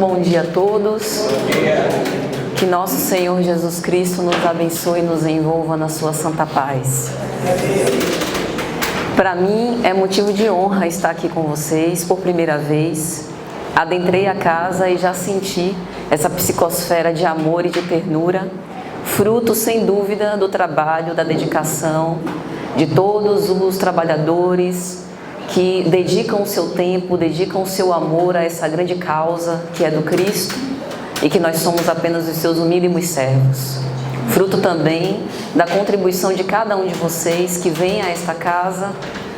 bom dia a todos. Que nosso Senhor Jesus Cristo nos abençoe e nos envolva na sua santa paz. Para mim é motivo de honra estar aqui com vocês por primeira vez. Adentrei a casa e já senti essa psicosfera de amor e de ternura, fruto sem dúvida do trabalho, da dedicação de todos os trabalhadores que dedicam o seu tempo, dedicam o seu amor a essa grande causa que é do Cristo e que nós somos apenas os seus humílimos servos. Fruto também da contribuição de cada um de vocês que vem a esta casa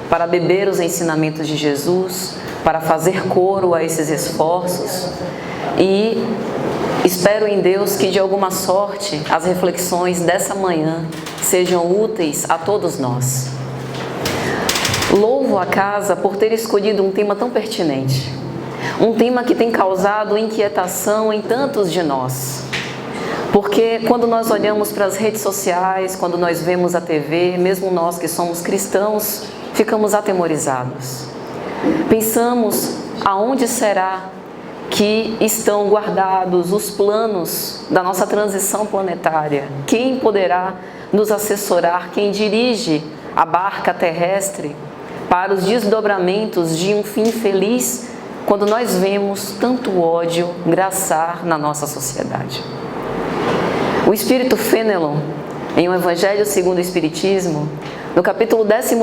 para beber os ensinamentos de Jesus, para fazer coro a esses esforços, e espero em Deus que de alguma sorte as reflexões dessa manhã sejam úteis a todos nós. Louvo a casa por ter escolhido um tema tão pertinente, um tema que tem causado inquietação em tantos de nós. Porque quando nós olhamos para as redes sociais, quando nós vemos a TV, mesmo nós que somos cristãos, ficamos atemorizados. Pensamos aonde será que estão guardados os planos da nossa transição planetária? Quem poderá nos assessorar? Quem dirige a barca terrestre para os desdobramentos de um fim feliz, quando nós vemos tanto ódio graçar na nossa sociedade? O Espírito Fenelon, em O Evangelho segundo o Espiritismo, no capítulo 12,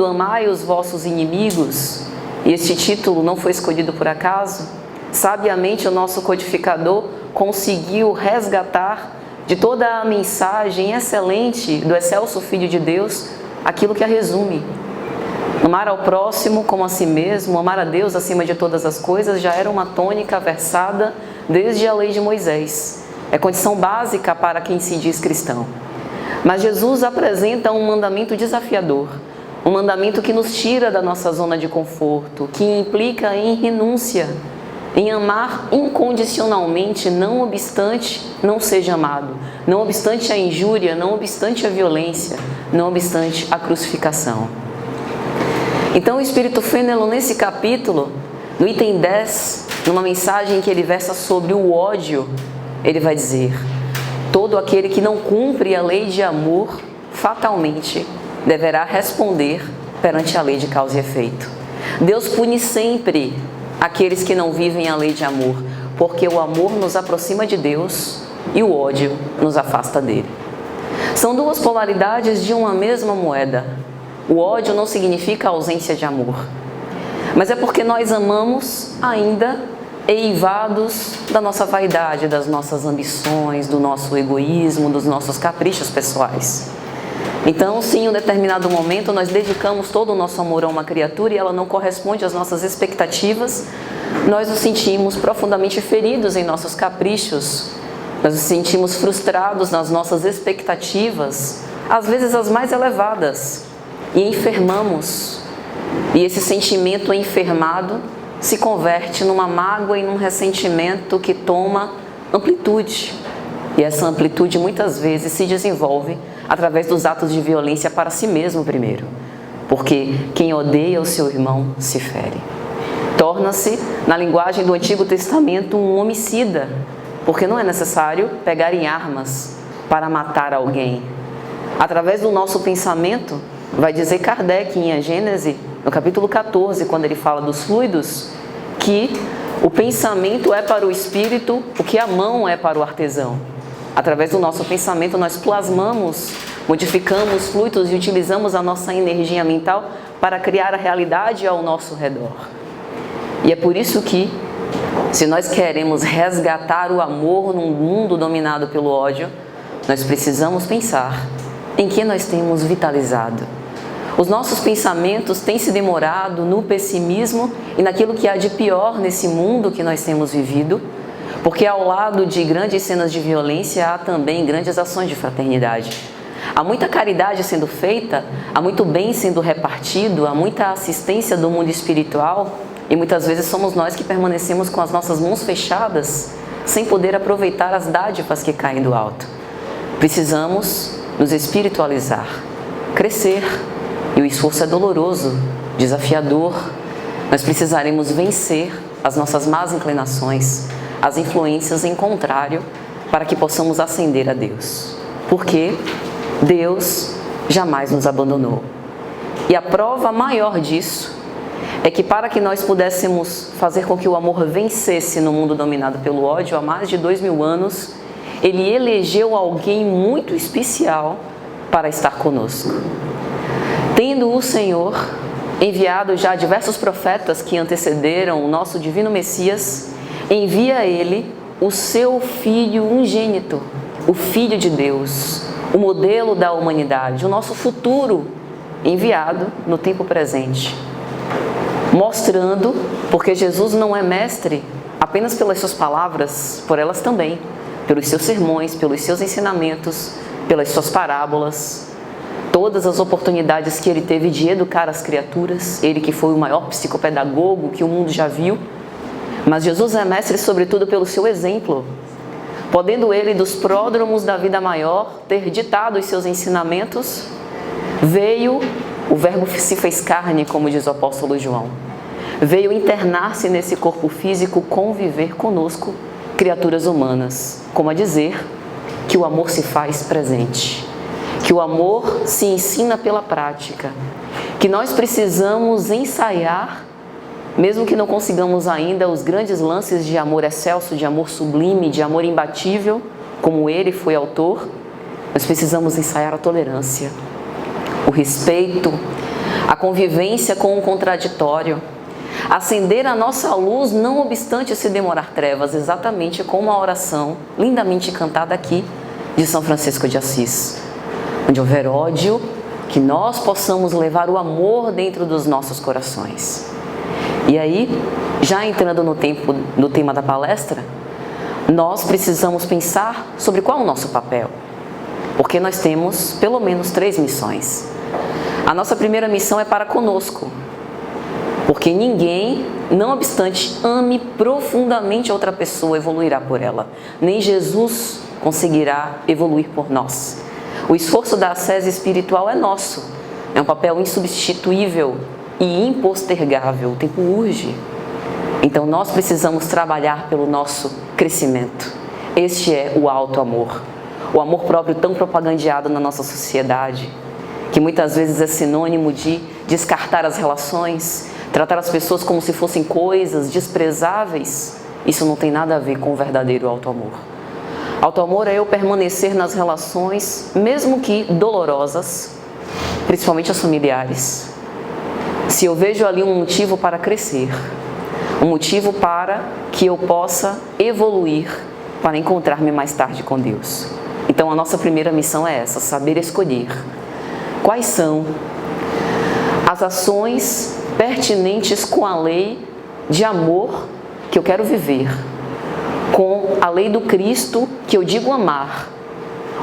Amai os vossos inimigos, e este título não foi escolhido por acaso, sabiamente o nosso codificador conseguiu resgatar de toda a mensagem excelente do excelso Filho de Deus aquilo que a resume. Amar ao próximo como a si mesmo, amar a Deus acima de todas as coisas, já era uma tônica versada desde a lei de Moisés. É condição básica para quem se diz cristão. Mas Jesus apresenta um mandamento desafiador, um mandamento que nos tira da nossa zona de conforto, que implica em renúncia, em amar incondicionalmente, não obstante não seja amado, não obstante a injúria, não obstante a violência, não obstante a crucificação. Então o Espírito Fenelon, nesse capítulo, no item 10, numa mensagem que ele versa sobre o ódio, ele vai dizer: todo aquele que não cumpre a lei de amor, fatalmente deverá responder perante a lei de causa e efeito. Deus pune sempre aqueles que não vivem a lei de amor, porque o amor nos aproxima de Deus e o ódio nos afasta dele. São duas polaridades de uma mesma moeda. O ódio não significa ausência de amor, mas é porque nós amamos ainda eivados da nossa vaidade, das nossas ambições, do nosso egoísmo, dos nossos caprichos pessoais. Então, se em um determinado momento nós dedicamos todo o nosso amor a uma criatura e ela não corresponde às nossas expectativas, nós nos sentimos profundamente feridos em nossos caprichos, nós nos sentimos frustrados nas nossas expectativas, às vezes as mais elevadas, e enfermamos. E esse sentimento enfermado se converte numa mágoa e num ressentimento que toma amplitude. E essa amplitude muitas vezes se desenvolve através dos atos de violência para si mesmo primeiro. Porque quem odeia o seu irmão se fere. Torna-se, na linguagem do Antigo Testamento, um homicida. Porque não é necessário pegar em armas para matar alguém. Através do nosso pensamento, vai dizer Kardec em A Gênese, no capítulo 14, quando ele fala dos fluidos, que o pensamento é para o espírito o que a mão é para o artesão. Através do nosso pensamento nós plasmamos, modificamos fluidos e utilizamos a nossa energia mental para criar a realidade ao nosso redor. E é por isso que, se nós queremos resgatar o amor num mundo dominado pelo ódio, nós precisamos pensar em que nós temos vitalizado. Os nossos pensamentos têm se demorado no pessimismo e naquilo que há de pior nesse mundo que nós temos vivido, porque ao lado de grandes cenas de violência há também grandes ações de fraternidade. Há muita caridade sendo feita, há muito bem sendo repartido, há muita assistência do mundo espiritual e muitas vezes somos nós que permanecemos com as nossas mãos fechadas, sem poder aproveitar as dádivas que caem do alto. Precisamos nos espiritualizar, crescer. E o esforço é doloroso, desafiador. Nós precisaremos vencer as nossas más inclinações, as influências em contrário para que possamos ascender a Deus. Porque Deus jamais nos abandonou. E a prova maior disso é que para que nós pudéssemos fazer com que o amor vencesse no mundo dominado pelo ódio há mais de 2000 anos, Ele elegeu alguém muito especial para estar conosco. Tendo o Senhor enviado já diversos profetas que antecederam o nosso divino Messias, envia a Ele o seu Filho unigênito, o Filho de Deus, o modelo da humanidade, o nosso futuro enviado no tempo presente. Mostrando, porque Jesus não é mestre apenas pelas suas palavras, por elas também, pelos seus sermões, pelos seus ensinamentos, pelas suas parábolas, todas as oportunidades que ele teve de educar as criaturas, ele que foi o maior psicopedagogo que o mundo já viu, mas Jesus é mestre sobretudo pelo seu exemplo, podendo ele dos pródromos da vida maior ter ditado os seus ensinamentos, veio, o verbo se fez carne, como diz o apóstolo João, veio internar-se nesse corpo físico, conviver conosco, criaturas humanas, como a dizer que o amor se faz presente, que o amor se ensina pela prática, que nós precisamos ensaiar, mesmo que não consigamos ainda os grandes lances de amor excelso, de amor sublime, de amor imbatível, como ele foi autor, nós precisamos ensaiar a tolerância, o respeito, a convivência com o contraditório, acender a nossa luz, não obstante se demorar trevas, exatamente como a oração lindamente cantada aqui de São Francisco de Assis. Onde houver ódio, que nós possamos levar o amor dentro dos nossos corações. E aí, já entrando no tema da palestra, nós precisamos pensar sobre qual é o nosso papel. Porque nós temos pelo menos 3 missões. A nossa primeira missão é para conosco. Porque ninguém, não obstante, ame profundamente outra pessoa, evoluirá por ela. Nem Jesus conseguirá evoluir por nós. O esforço da ascese espiritual é nosso. É um papel insubstituível e impostergável. O tempo urge. Então nós precisamos trabalhar pelo nosso crescimento. Este é o alto amor. O amor próprio tão propagandeado na nossa sociedade, que muitas vezes é sinônimo de descartar as relações, tratar as pessoas como se fossem coisas desprezáveis. Isso não tem nada a ver com o verdadeiro alto amor. Alto amor é eu permanecer nas relações, mesmo que dolorosas, principalmente as familiares. Se eu vejo ali um motivo para crescer, um motivo para que eu possa evoluir, para encontrar-me mais tarde com Deus. Então a nossa primeira missão é essa, saber escolher. Quais são as ações pertinentes com a lei de amor que eu quero viver, com a lei do Cristo que eu digo amar.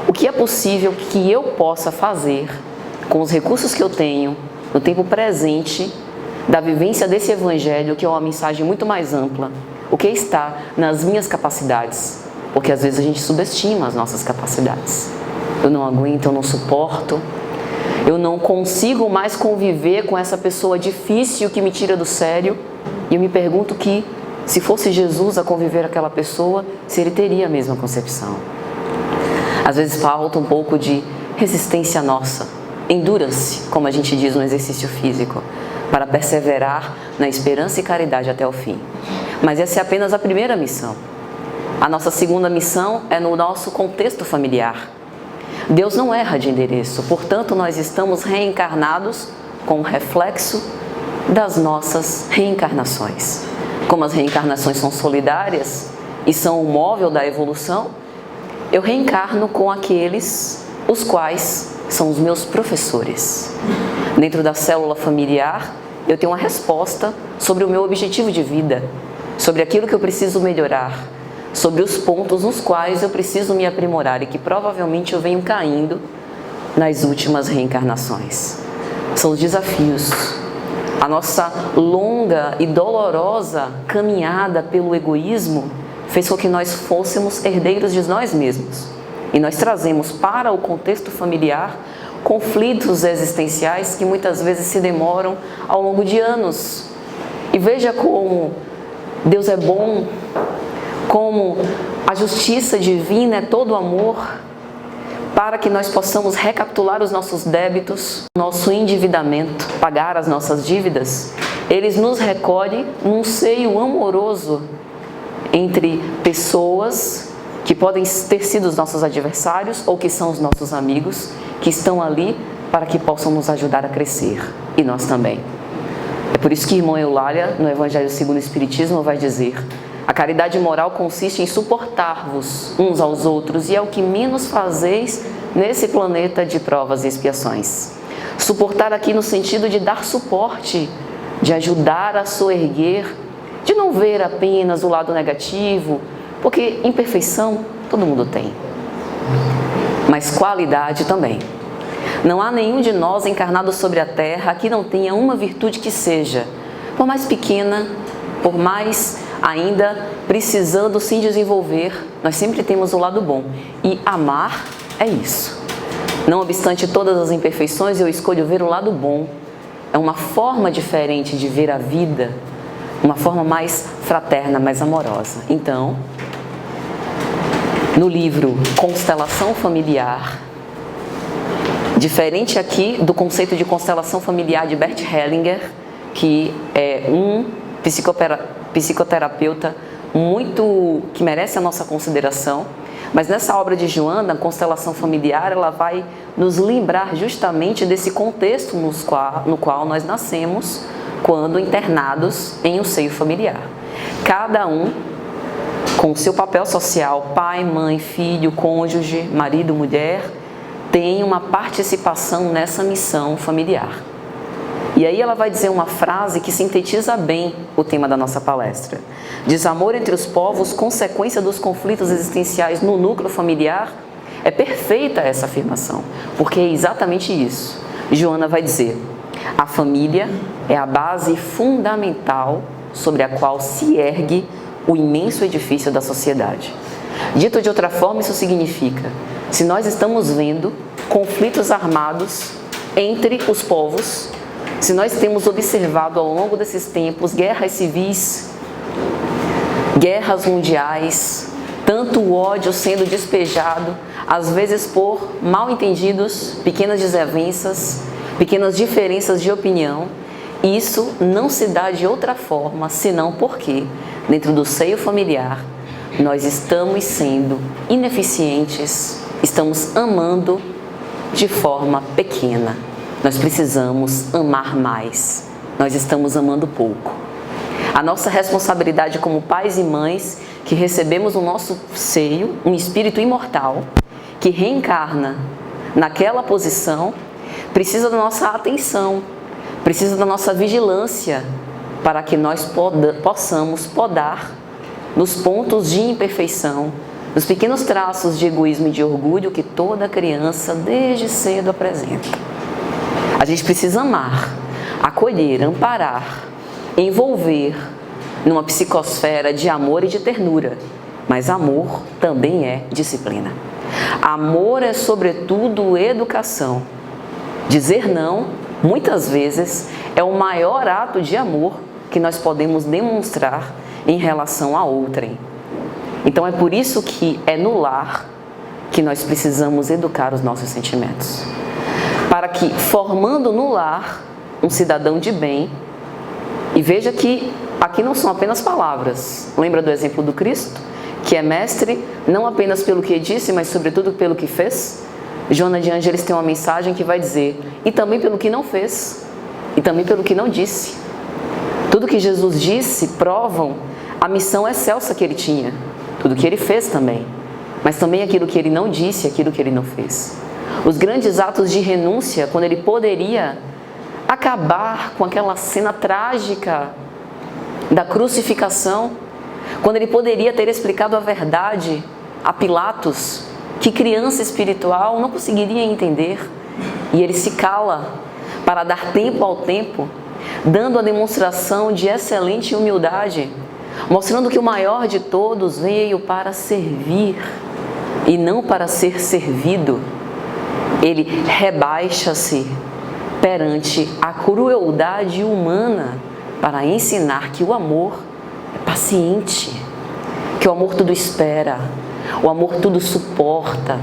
O que é possível que eu possa fazer com os recursos que eu tenho no tempo presente da vivência desse Evangelho, que é uma mensagem muito mais ampla. O que está nas minhas capacidades? Porque às vezes a gente subestima as nossas capacidades. Eu não aguento, eu não suporto, eu não consigo mais conviver com essa pessoa difícil que me tira do sério. E eu me pergunto que, se fosse Jesus a conviver com aquela pessoa, se ele teria a mesma concepção. Às vezes falta um pouco de resistência nossa, endurance, como a gente diz no exercício físico, para perseverar na esperança e caridade até o fim. Mas essa é apenas a primeira missão. A nossa segunda missão é no nosso contexto familiar. Deus não erra de endereço, portanto nós estamos reencarnados com o reflexo das nossas reencarnações. Como as reencarnações são solidárias e são o móvel da evolução, eu reencarno com aqueles os quais são os meus professores. Dentro da célula familiar, eu tenho uma resposta sobre o meu objetivo de vida, sobre aquilo que eu preciso melhorar, sobre os pontos nos quais eu preciso me aprimorar e que provavelmente eu venho caindo nas últimas reencarnações. São os desafios. A nossa longa e dolorosa caminhada pelo egoísmo fez com que nós fôssemos herdeiros de nós mesmos. E nós trazemos para o contexto familiar conflitos existenciais que muitas vezes se demoram ao longo de anos. E veja como Deus é bom, como a justiça divina é todo amor, para que nós possamos recapitular os nossos débitos, nosso endividamento, pagar as nossas dívidas, Ele nos recolhe num seio amoroso entre pessoas que podem ter sido os nossos adversários ou que são os nossos amigos, que estão ali para que possam nos ajudar a crescer, e nós também. É por isso que irmã Eulália, no Evangelho segundo o Espiritismo, vai dizer: a caridade moral consiste em suportar-vos uns aos outros, e é o que menos fazeis nesse planeta de provas e expiações. Suportar aqui no sentido de dar suporte, de ajudar a soerguer, de não ver apenas o lado negativo, porque imperfeição todo mundo tem, mas qualidade também. Não há nenhum de nós encarnado sobre a terra que não tenha uma virtude que seja, por mais pequena, por mais ainda precisando se desenvolver, nós sempre temos o lado bom. E amar é isso. Não obstante todas as imperfeições, eu escolho ver o lado bom. É uma forma diferente de ver a vida, uma forma mais fraterna, mais amorosa. Então, no livro Constelação Familiar, diferente aqui do conceito de constelação familiar de Bert Hellinger, que é um psicoterapeuta que merece a nossa consideração, mas nessa obra de Joana, a constelação familiar, ela vai nos lembrar justamente desse contexto no qual nós nascemos quando internados em um seio familiar. Cada um com o seu papel social, pai, mãe, filho, cônjuge, marido, mulher, tem uma participação nessa missão familiar. E aí ela vai dizer uma frase que sintetiza bem o tema da nossa palestra. Desamor entre os povos, consequência dos conflitos existenciais no núcleo familiar. É perfeita essa afirmação, porque é exatamente isso. Joana vai dizer: a família é a base fundamental sobre a qual se ergue o imenso edifício da sociedade. Dito de outra forma, isso significa: se nós estamos vendo conflitos armados entre os povos, se nós temos observado ao longo desses tempos guerras civis, guerras mundiais, tanto ódio sendo despejado, às vezes por mal entendidos, pequenas desavenças, pequenas diferenças de opinião, isso não se dá de outra forma, senão porque, dentro do seio familiar, nós estamos sendo ineficientes, estamos amando de forma pequena. Nós precisamos amar mais. Nós estamos amando pouco. A nossa responsabilidade como pais e mães que recebemos no nosso seio um espírito imortal que reencarna naquela posição, precisa da nossa atenção, precisa da nossa vigilância para que nós possamos podar nos pontos de imperfeição, nos pequenos traços de egoísmo e de orgulho que toda criança desde cedo apresenta. A gente precisa amar, acolher, amparar, envolver numa psicosfera de amor e de ternura. Mas amor também é disciplina. Amor é, sobretudo, educação. Dizer não, muitas vezes, é o maior ato de amor que nós podemos demonstrar em relação a outrem. Então é por isso que é no lar que nós precisamos educar os nossos sentimentos. Para que, formando no lar um cidadão de bem, e veja que aqui não são apenas palavras. Lembra do exemplo do Cristo, que é mestre não apenas pelo que disse, mas sobretudo pelo que fez? Joana de Ângeles tem uma mensagem que vai dizer: e também pelo que não fez, e também pelo que não disse. Tudo que Jesus disse provam a missão excelsa que ele tinha, tudo que ele fez também, mas também aquilo que ele não disse, aquilo que ele não fez. Os grandes atos de renúncia, quando ele poderia acabar com aquela cena trágica da crucificação, quando ele poderia ter explicado a verdade a Pilatos, que criança espiritual não conseguiria entender, e ele se cala para dar tempo ao tempo, dando a demonstração de excelente humildade, mostrando que o maior de todos veio para servir e não para ser servido. Ele rebaixa-se perante a crueldade humana para ensinar que o amor é paciente, que o amor tudo espera, o amor tudo suporta,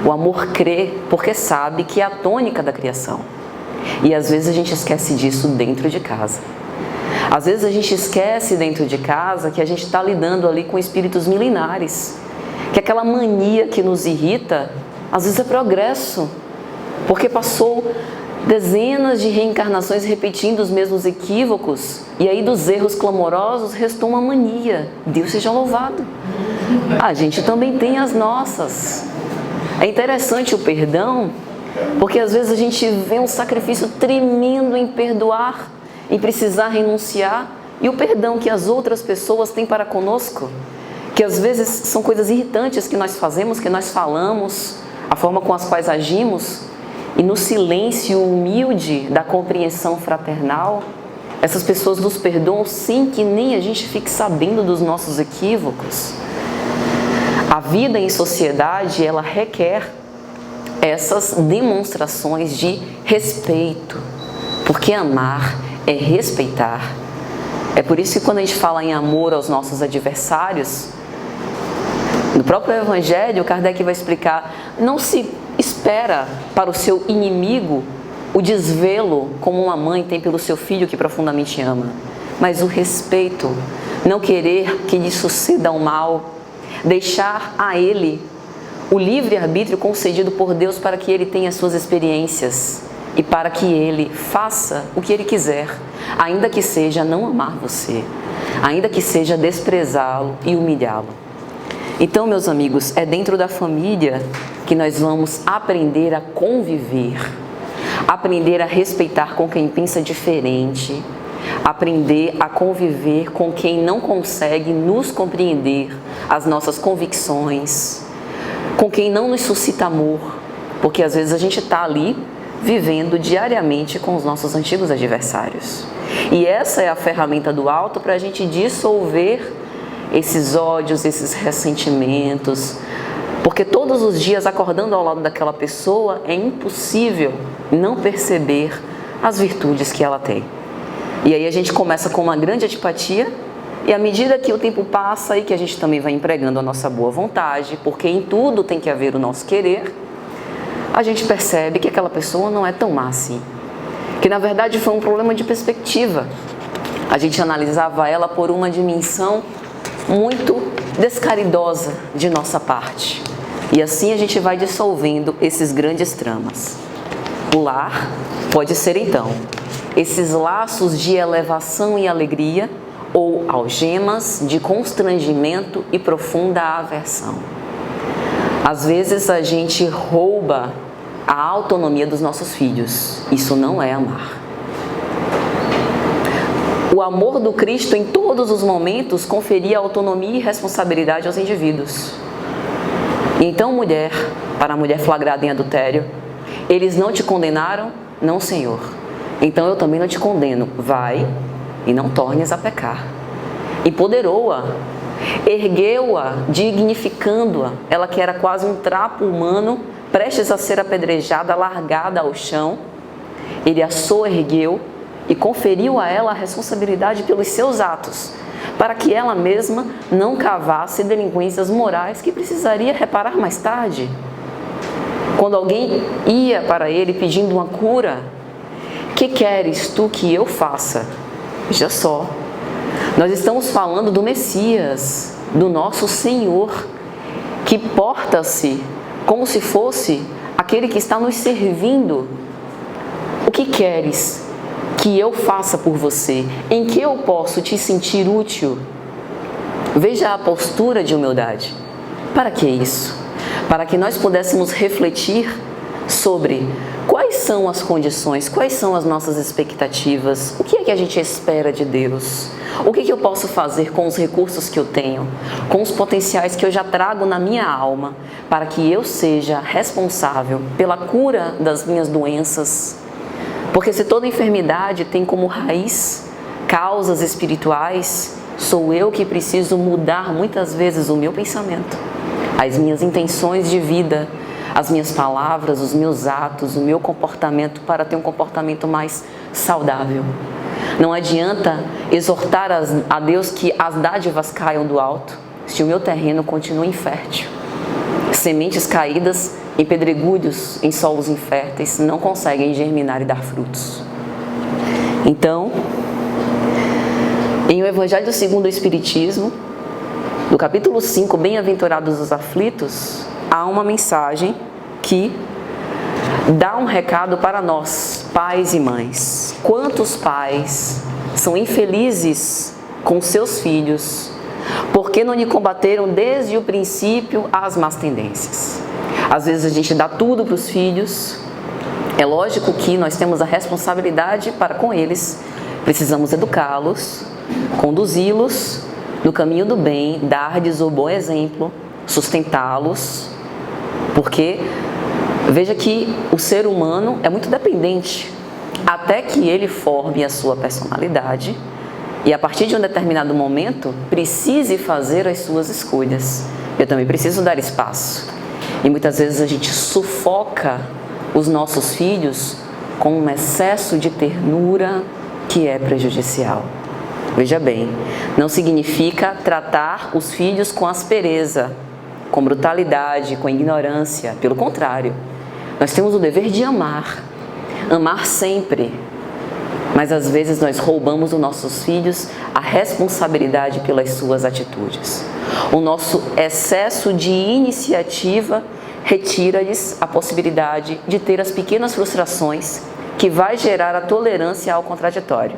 o amor crê porque sabe que é a tônica da criação. E às vezes a gente esquece disso dentro de casa. Às vezes a gente esquece dentro de casa que a gente está lidando ali com espíritos milenares, que aquela mania que nos irrita, às vezes é progresso, porque passou dezenas de reencarnações repetindo os mesmos equívocos, e aí dos erros clamorosos restou uma mania. Deus seja louvado. A gente também tem as nossas. É interessante o perdão, porque às vezes a gente vê um sacrifício tremendo em perdoar, em precisar renunciar, e o perdão que as outras pessoas têm para conosco, que às vezes são coisas irritantes que nós fazemos, que nós falamos, a forma com as quais agimos, e no silêncio humilde da compreensão fraternal, essas pessoas nos perdoam sem que nem a gente fique sabendo dos nossos equívocos. A vida em sociedade, ela requer essas demonstrações de respeito, porque amar é respeitar. É por isso que quando a gente fala em amor aos nossos adversários, no próprio Evangelho, Kardec vai explicar, não se espera para o seu inimigo o desvelo como uma mãe tem pelo seu filho que profundamente ama, mas o respeito, não querer que lhe suceda o mal, deixar a ele o livre-arbítrio concedido por Deus para que ele tenha suas experiências e para que ele faça o que ele quiser, ainda que seja não amar você, ainda que seja desprezá-lo e humilhá-lo. Então, meus amigos, é dentro da família que nós vamos aprender a conviver, aprender a respeitar com quem pensa diferente, aprender a conviver com quem não consegue nos compreender as nossas convicções, com quem não nos suscita amor, porque às vezes a gente está ali vivendo diariamente com os nossos antigos adversários. E essa é a ferramenta do alto para a gente dissolver esses ódios, esses ressentimentos, porque todos os dias acordando ao lado daquela pessoa é impossível não perceber as virtudes que ela tem. E aí a gente começa com uma grande antipatia, e à medida que o tempo passa e que a gente também vai empregando a nossa boa vontade, porque em tudo tem que haver o nosso querer, a gente percebe que aquela pessoa não é tão má assim, que na verdade foi um problema de perspectiva. A gente analisava ela por uma dimensão muito descaridosa de nossa parte. E assim a gente vai dissolvendo esses grandes tramas. O lar pode ser então esses laços de elevação e alegria ou algemas de constrangimento e profunda aversão. Às vezes a gente rouba a autonomia dos nossos filhos. Isso não é amar. O amor do Cristo em todos os momentos conferia autonomia e responsabilidade aos indivíduos. Então, mulher, para a mulher flagrada em adultério, eles não te condenaram? Não, Senhor. Então eu também não te condeno. Vai e não tornes a pecar. Empoderou-a, ergueu-a, dignificando-a. Ela que era quase um trapo humano, prestes a ser apedrejada, largada ao chão, ele a soergueu e conferiu a ela a responsabilidade pelos seus atos, para que ela mesma não cavasse delinquências morais que precisaria reparar mais tarde. Quando alguém ia para ele pedindo uma cura, que queres tu que eu faça? Veja só, nós estamos falando do Messias, do nosso Senhor, que porta-se como se fosse aquele que está nos servindo. O que queres que eu faça por você? Em que eu posso te sentir útil? Veja a postura de humildade. Para que isso? Para que nós pudéssemos refletir sobre quais são as condições, quais são as nossas expectativas, o que é que a gente espera de Deus, o que eu posso fazer com os recursos que eu tenho, com os potenciais que eu já trago na minha alma, para que eu seja responsável pela cura das minhas doenças. Porque se toda enfermidade tem como raiz causas espirituais, sou eu que preciso mudar muitas vezes o meu pensamento, as minhas intenções de vida, as minhas palavras, os meus atos, o meu comportamento para ter um comportamento mais saudável. Não adianta exortar a Deus que as dádivas caiam do alto, se o meu terreno continua infértil? Sementes caídas em pedregulhos, em solos inférteis, não conseguem germinar e dar frutos. Então, em O Evangelho segundo o Espiritismo, no capítulo 5, Bem-aventurados os aflitos, há uma mensagem que dá um recado para nós, pais e mães. Quantos pais são infelizes com seus filhos porque não lhe combateram desde o princípio as más tendências? Às vezes a gente dá tudo para os filhos. É lógico que nós temos a responsabilidade para com eles. Precisamos educá-los, conduzi-los no caminho do bem, dar-lhes o bom exemplo, sustentá-los, porque veja que o ser humano é muito dependente, até que ele forme a sua personalidade e a partir de um determinado momento precise fazer as suas escolhas. Eu também preciso dar espaço. E muitas vezes a gente sufoca os nossos filhos com um excesso de ternura que é prejudicial. Veja bem, não significa tratar os filhos com aspereza, com brutalidade, com ignorância. Pelo contrário, nós temos o dever de amar sempre. Mas às vezes nós roubamos dos nossos filhos a responsabilidade pelas suas atitudes. O nosso excesso de iniciativa retira-lhes a possibilidade de ter as pequenas frustrações que vai gerar a tolerância ao contraditório.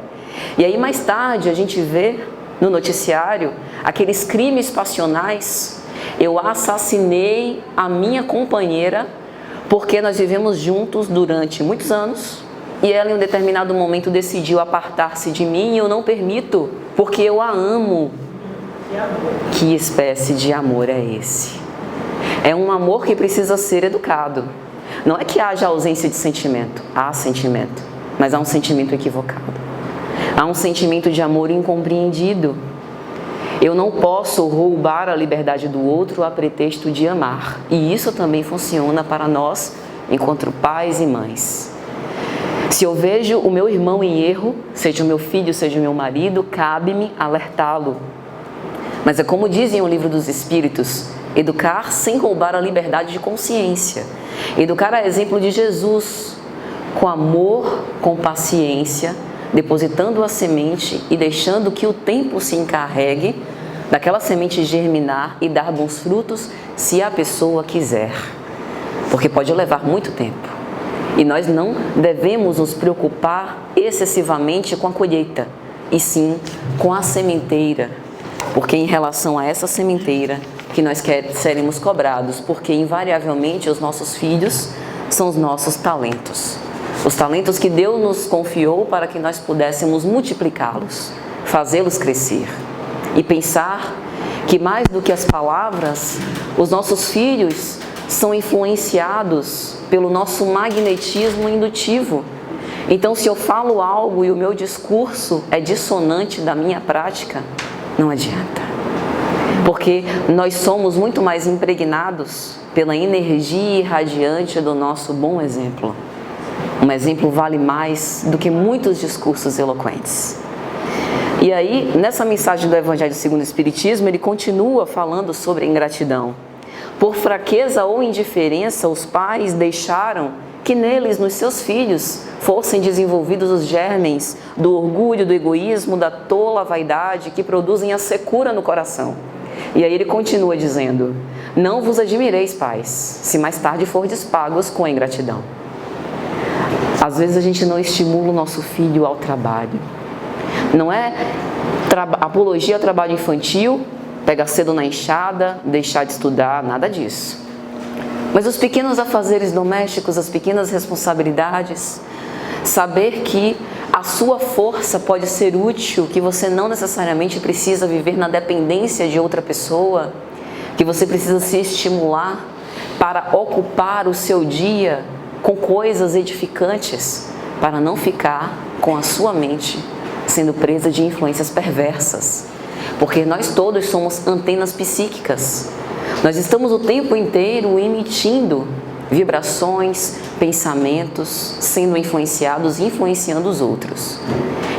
E aí mais tarde a gente vê no noticiário aqueles crimes passionais. Eu assassinei a minha companheira porque nós vivemos juntos durante muitos anos e ela em um determinado momento decidiu apartar-se de mim e eu não permito porque eu a amo. Que espécie de amor é esse? É um amor que precisa ser educado. Não é que haja ausência de sentimento, há sentimento, mas há um sentimento equivocado. Há um sentimento de amor incompreendido. Eu não posso roubar a liberdade do outro a pretexto de amar. E isso também funciona para nós, enquanto pais e mães. Se eu vejo o meu irmão em erro, seja o meu filho, seja o meu marido, cabe-me alertá-lo. Mas é como dizem o Livro dos Espíritos, educar sem roubar a liberdade de consciência. Educar a exemplo de Jesus, com amor, com paciência, depositando a semente e deixando que o tempo se encarregue daquela semente germinar e dar bons frutos, se a pessoa quiser. Porque pode levar muito tempo. E nós não devemos nos preocupar excessivamente com a colheita, e sim com a sementeira. Porque em relação a essa sementeira que nós seremos cobrados, porque invariavelmente os nossos filhos são os nossos talentos. Os talentos que Deus nos confiou para que nós pudéssemos multiplicá-los, fazê-los crescer. E pensar que mais do que as palavras, os nossos filhos são influenciados pelo nosso magnetismo indutivo. Então, se eu falo algo e o meu discurso é dissonante da minha prática, não adianta. Porque nós somos muito mais impregnados pela energia irradiante do nosso bom exemplo. Um exemplo vale mais do que muitos discursos eloquentes. E aí, nessa mensagem do Evangelho segundo o Espiritismo, ele continua falando sobre a ingratidão. Por fraqueza ou indiferença, os pais deixaram que neles, nos seus filhos, fossem desenvolvidos os germens do orgulho, do egoísmo, da tola vaidade que produzem a secura no coração. E aí ele continua dizendo: não vos admireis, pais, se mais tarde fordes pagos com a ingratidão. Às vezes a gente não estimula o nosso filho ao trabalho. Não é apologia ao trabalho infantil, pegar cedo na enxada, deixar de estudar, nada disso. Mas os pequenos afazeres domésticos, as pequenas responsabilidades, saber que a sua força pode ser útil, que você não necessariamente precisa viver na dependência de outra pessoa, que você precisa se estimular para ocupar o seu dia com coisas edificantes, para não ficar com a sua mente sendo presa de influências perversas. Porque nós todos somos antenas psíquicas. Nós estamos o tempo inteiro emitindo vibrações, pensamentos, sendo influenciados e influenciando os outros.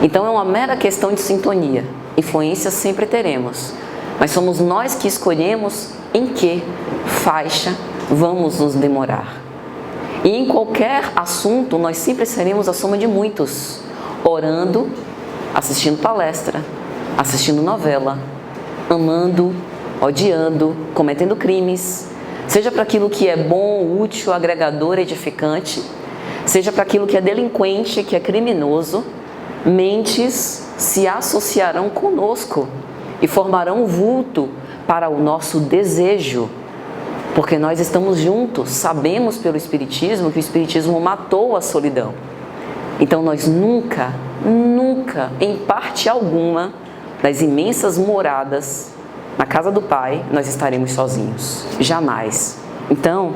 Então é uma mera questão de sintonia. Influência sempre teremos, mas somos nós que escolhemos em que faixa vamos nos demorar. E em qualquer assunto, nós sempre seremos a soma de muitos, orando, assistindo palestra, assistindo novela, amando, odiando, cometendo crimes, seja para aquilo que é bom, útil, agregador, edificante, seja para aquilo que é delinquente, que é criminoso. Mentes se associarão conosco e formarão um vulto para o nosso desejo, porque nós estamos juntos, sabemos pelo Espiritismo que o Espiritismo matou a solidão. Então nós nunca, em parte alguma, das imensas moradas na casa do Pai, nós estaremos sozinhos. Jamais. Então,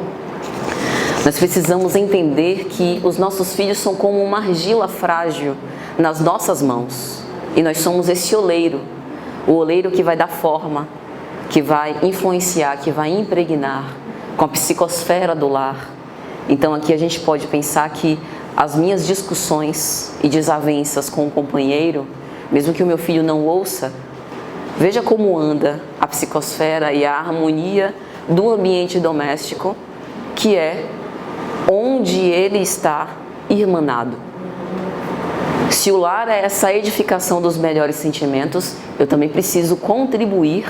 nós precisamos entender que os nossos filhos são como uma argila frágil nas nossas mãos. E nós somos esse oleiro, o oleiro que vai dar forma, que vai influenciar, que vai impregnar com a psicosfera do lar. Então aqui a gente pode pensar que as minhas discussões e desavenças com o companheiro, mesmo que o meu filho não ouça, veja como anda a psicosfera e a harmonia do ambiente doméstico, que é onde ele está irmanado. Se o lar é essa edificação dos melhores sentimentos, eu também preciso contribuir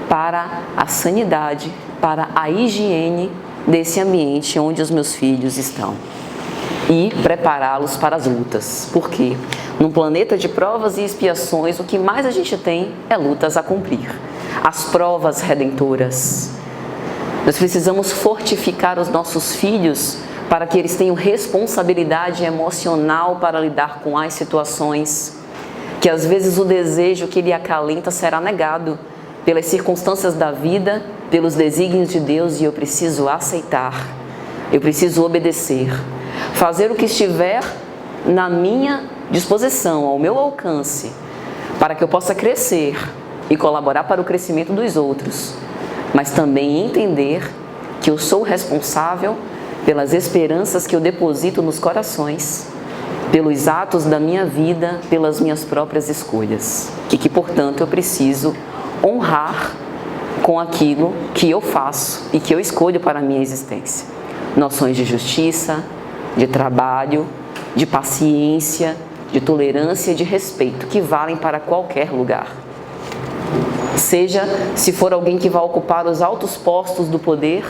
para a sanidade, para a higiene desse ambiente onde os meus filhos estão. E prepará-los para as lutas. Porque num planeta de provas e expiações, o que mais a gente tem é lutas a cumprir. As provas redentoras. Nós precisamos fortificar os nossos filhos para que eles tenham responsabilidade emocional para lidar com as situações, que às vezes o desejo que ele acalenta será negado pelas circunstâncias da vida, pelos desígnios de Deus, e eu preciso aceitar, eu preciso obedecer, fazer o que estiver na minha disposição, ao meu alcance, para que eu possa crescer e colaborar para o crescimento dos outros, mas também entender que eu sou responsável pelas esperanças que eu deposito nos corações, pelos atos da minha vida, pelas minhas próprias escolhas. E que, portanto, eu preciso honrar com aquilo que eu faço e que eu escolho para a minha existência. Noções de justiça, de trabalho, de paciência, de tolerância e de respeito, que valem para qualquer lugar. Seja se for alguém que vai ocupar os altos postos do poder,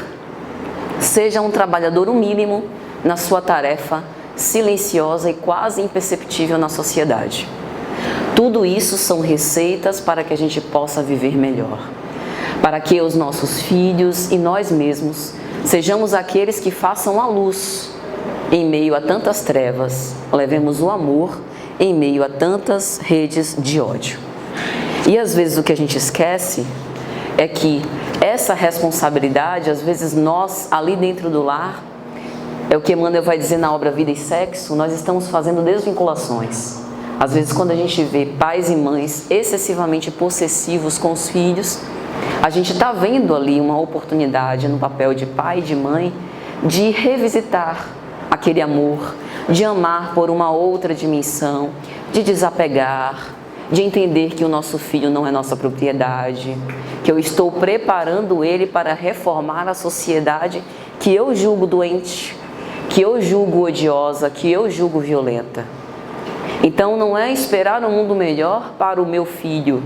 seja um trabalhador o mínimo na sua tarefa silenciosa e quase imperceptível na sociedade. Tudo isso são receitas para que a gente possa viver melhor, para que os nossos filhos e nós mesmos sejamos aqueles que façam a luz em meio a tantas trevas, levemos o amor em meio a tantas redes de ódio. E às vezes o que a gente esquece é que essa responsabilidade, às vezes nós, ali dentro do lar, é o que Emmanuel vai dizer na obra Vida e Sexo, nós estamos fazendo desvinculações. Às vezes quando a gente vê pais e mães excessivamente possessivos com os filhos, a gente está vendo ali uma oportunidade no papel de pai e de mãe de revisitar aquele amor, de amar por uma outra dimensão, de desapegar, de entender que o nosso filho não é nossa propriedade, que eu estou preparando ele para reformar a sociedade que eu julgo doente, que eu julgo odiosa, que eu julgo violenta. Então não é esperar um mundo melhor para o meu filho,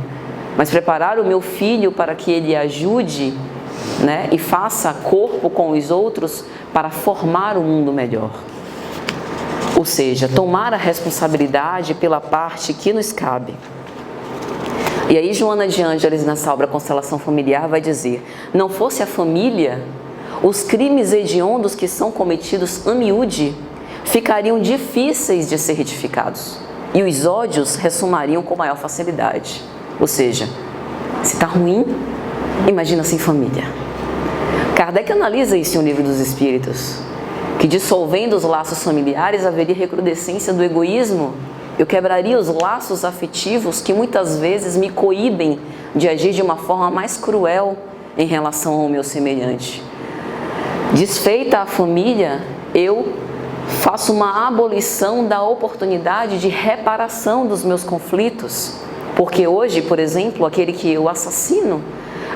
mas preparar o meu filho para que ele ajude, né, e faça corpo com os outros para formar um mundo melhor. Ou seja, tomar a responsabilidade pela parte que nos cabe. E aí Joana de Ângeles, nessa obra Constelação Familiar, vai dizer: não fosse a família, os crimes hediondos que são cometidos a miúde ficariam difíceis de ser retificados e os ódios ressumariam com maior facilidade. Ou seja, se está ruim, imagina sem família. Kardec analisa isso em O Livro dos Espíritos, que dissolvendo os laços familiares haveria recrudescência do egoísmo. Eu quebraria os laços afetivos que muitas vezes me coíbem de agir de uma forma mais cruel em relação ao meu semelhante. Desfeita a família, eu faço uma abolição da oportunidade de reparação dos meus conflitos. Porque hoje, por exemplo, aquele que eu assassino,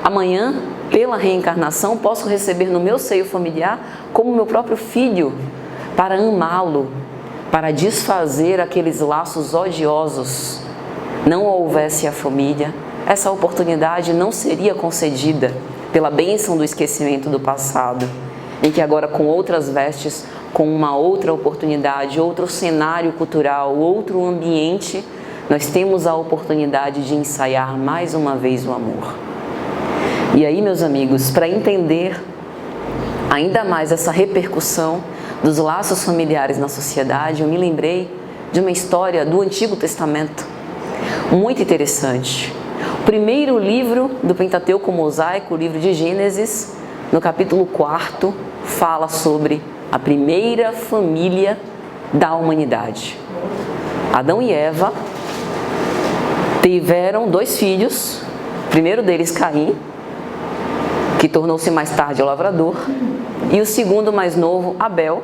amanhã, pela reencarnação, posso receber no meu seio familiar como meu próprio filho, para amá-lo, para desfazer aqueles laços odiosos. Não houvesse a família, essa oportunidade não seria concedida pela bênção do esquecimento do passado, em que agora com outras vestes, com uma outra oportunidade, outro cenário cultural, outro ambiente, nós temos a oportunidade de ensaiar mais uma vez o amor. E aí, meus amigos, para entender ainda mais essa repercussão dos laços familiares na sociedade, eu me lembrei de uma história do Antigo Testamento, muito interessante. O primeiro livro do Pentateuco Mosaico, o livro de Gênesis, no capítulo 4, fala sobre a primeira família da humanidade. Adão e Eva tiveram 2 filhos, o primeiro deles Caim, que tornou-se mais tarde o lavrador, e o segundo mais novo, Abel,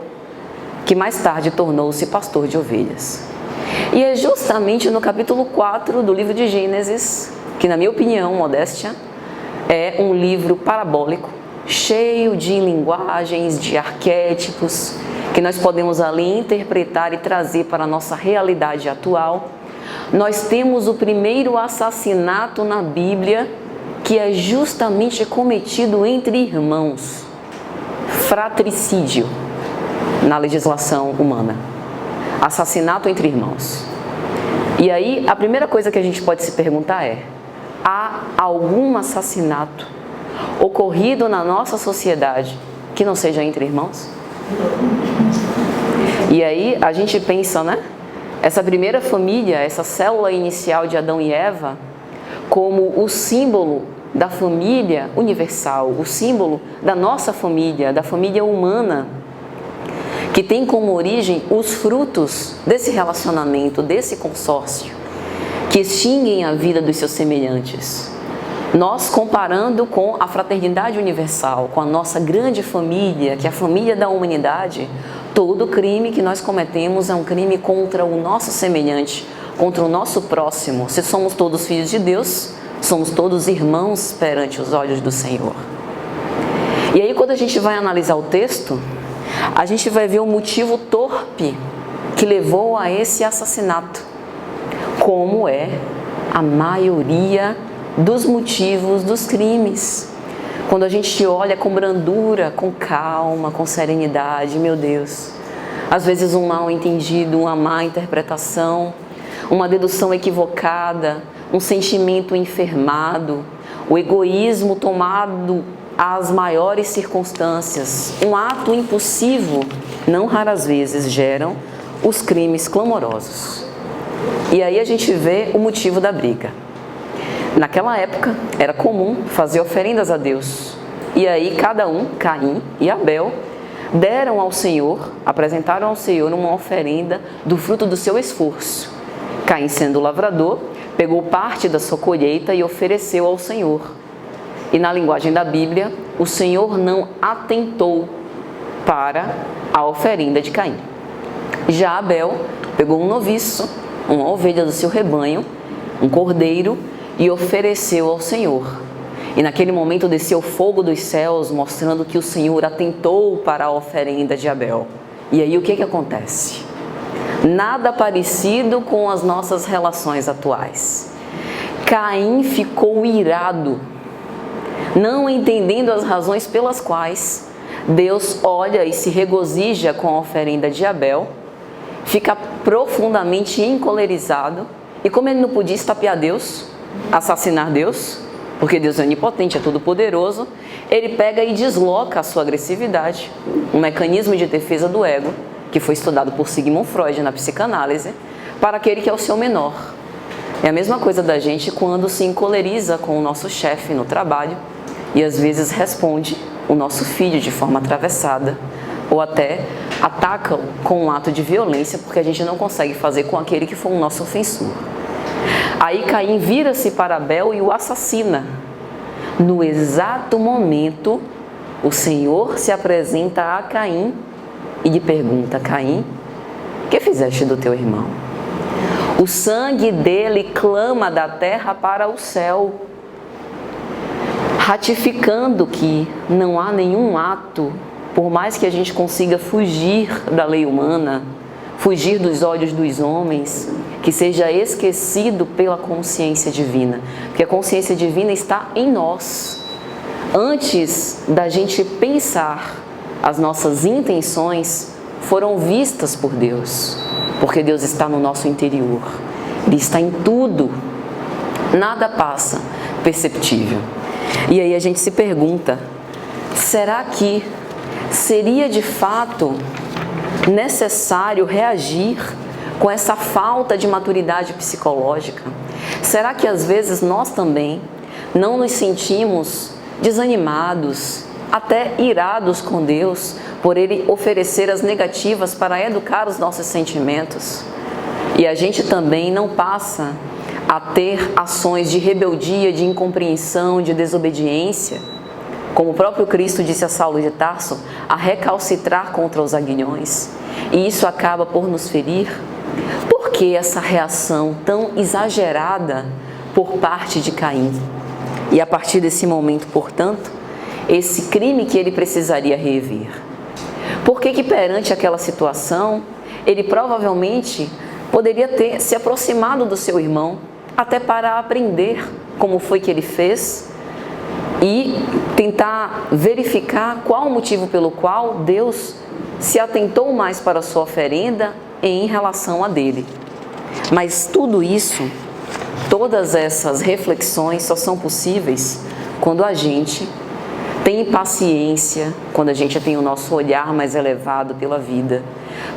que mais tarde tornou-se pastor de ovelhas. E é justamente no capítulo 4 do livro de Gênesis, que na minha opinião, modéstia, é um livro parabólico, cheio de linguagens, de arquétipos, que nós podemos ali interpretar e trazer para a nossa realidade atual. Nós temos o primeiro assassinato na Bíblia, que é justamente cometido entre irmãos. Fratricídio na legislação humana. Assassinato entre irmãos. E aí, a primeira coisa que a gente pode se perguntar é: há algum assassinato ocorrido na nossa sociedade que não seja entre irmãos? E aí, a gente pensa, né? Essa primeira família, essa célula inicial de Adão e Eva, como o símbolo da família universal, o símbolo da nossa família, da família humana, que tem como origem os frutos desse relacionamento, desse consórcio, que extinguem a vida dos seus semelhantes. Nós, comparando com a fraternidade universal, com a nossa grande família, que é a família da humanidade, todo crime que nós cometemos é um crime contra o nosso semelhante, contra o nosso próximo. Se somos todos filhos de Deus, somos todos irmãos perante os olhos do Senhor. E aí, quando a gente vai analisar o texto, a gente vai ver o motivo torpe que levou a esse assassinato, como é a maioria dos motivos dos crimes. Quando a gente olha com brandura, com calma, com serenidade, meu Deus, às vezes um mal entendido, uma má interpretação, uma dedução equivocada, um sentimento enfermado, o egoísmo tomado às maiores circunstâncias, um ato impulsivo, não raras vezes geram os crimes clamorosos. E aí a gente vê o motivo da briga. Naquela época era comum fazer oferendas a Deus. E aí cada um, Caim e Abel, deram ao Senhor, apresentaram ao Senhor uma oferenda do fruto do seu esforço. Caim, sendo lavrador, pegou parte da sua colheita e ofereceu ao Senhor. E na linguagem da Bíblia, o Senhor não atentou para a oferenda de Caim. Já Abel pegou um noviço, uma ovelha do seu rebanho, um cordeiro, e ofereceu ao Senhor. E naquele momento desceu fogo dos céus, mostrando que o Senhor atentou para a oferenda de Abel. E aí o que acontece? Nada parecido com as nossas relações atuais. Caim ficou irado, não entendendo as razões pelas quais Deus olha e se regozija com a oferenda de Abel, fica profundamente encolerizado, e como ele não podia estapear Deus, assassinar Deus, porque Deus é onipotente, é todo-poderoso, ele pega e desloca a sua agressividade, um mecanismo de defesa do ego, que foi estudado por Sigmund Freud na psicanálise, para aquele que é o seu menor. É a mesma coisa da gente quando se encoleriza com o nosso chefe no trabalho e às vezes responde o nosso filho de forma atravessada, ou até ataca-o com um ato de violência porque a gente não consegue fazer com aquele que foi o nosso ofensor. Aí Caim vira-se para Abel e o assassina. No exato momento, o Senhor se apresenta a Caim e lhe pergunta: Caim, que fizeste do teu irmão? O sangue dele clama da terra para o céu, ratificando que não há nenhum ato, por mais que a gente consiga fugir da lei humana, fugir dos olhos dos homens, que seja esquecido pela consciência divina, porque a consciência divina está em nós. Antes da gente pensar, as nossas intenções foram vistas por Deus, porque Deus está no nosso interior, Ele está em tudo, nada passa perceptível. E aí a gente se pergunta, será que seria de fato necessário reagir com essa falta de maturidade psicológica? Será que às vezes nós também não nos sentimos desanimados, até irados com Deus, por Ele oferecer as negativas para educar os nossos sentimentos? E a gente também não passa a ter ações de rebeldia, de incompreensão, de desobediência, como o próprio Cristo disse a Saulo de Tarso, a recalcitrar contra os aguilhões, e isso acaba por nos ferir? Por que essa reação tão exagerada por parte de Caim? E a partir desse momento, portanto, esse crime que ele precisaria rever. Por que perante aquela situação, ele provavelmente poderia ter se aproximado do seu irmão, até para aprender como foi que ele fez e tentar verificar qual o motivo pelo qual Deus se atentou mais para a sua oferenda em relação a dele. Mas tudo isso, todas essas reflexões só são possíveis quando a gente tem paciência, quando a gente tem o nosso olhar mais elevado pela vida,